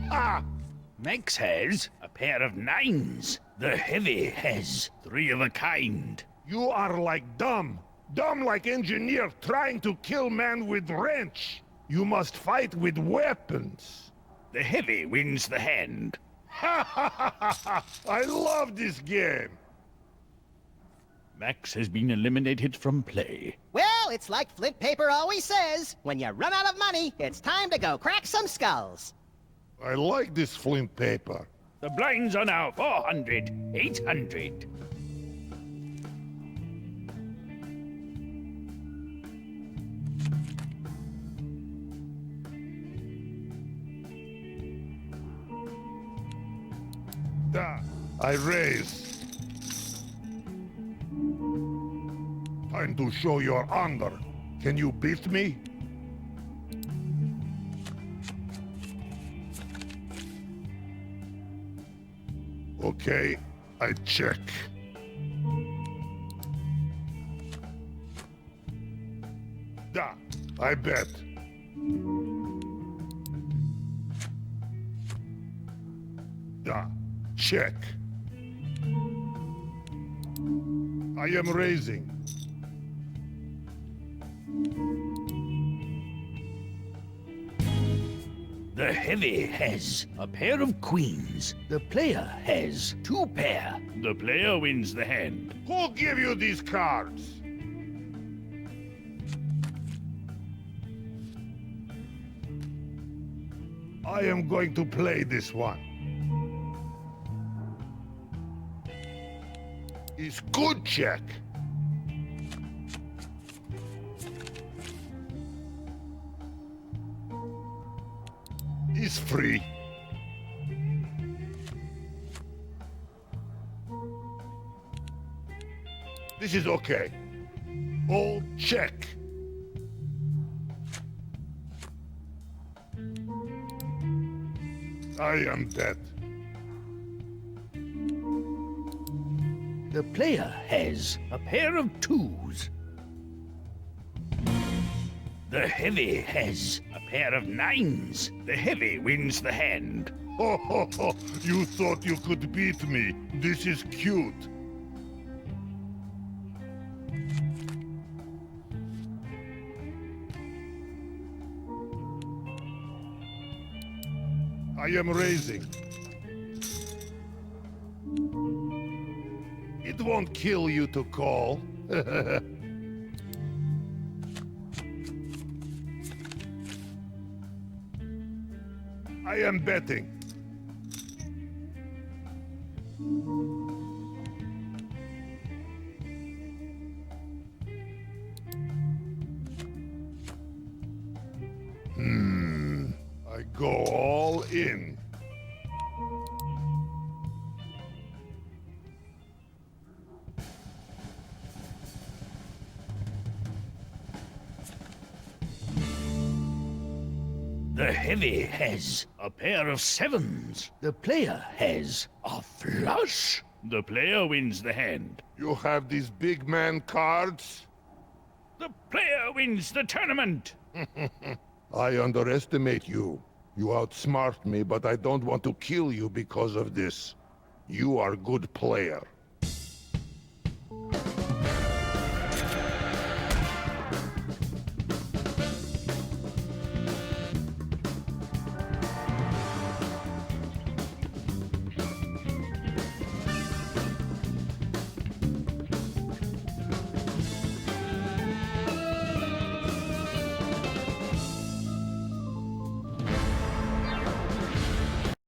Ah! Max has a pair of nines. The heavy has 3 of a kind. You are like dumb. Dumb like engineer trying to kill man with wrench. You must fight with weapons. The heavy wins the hand. Ha ha ha ha ha! I love this game. Max has been eliminated from play. Well, it's like Flint Paper always says. When you run out of money, it's time to go crack some skulls. I like this Flint paper. The blinds are now 400, 800. I raise. Time to show your honor. Can you beat me? Okay, I check. Da, I bet. Da, check. I am raising. The heavy has a pair of queens. The player has 2 pair. The player wins the hand. Who give you these cards? I am going to play this one. It's good check. It's free. This is okay. All check. I am dead. The player has a pair of 2s. The heavy has a pair of 9s. The heavy wins the hand. Ho ho ho! You thought you could beat me. This is cute. am raising. It won't kill you to call. I am betting. I go all in. The heavy has a pair of sevens. The player has a flush. The player wins the hand. You have these big man cards? The player wins the tournament. I underestimate you. You outsmart me, but I don't want to kill you because of this. You are a good player.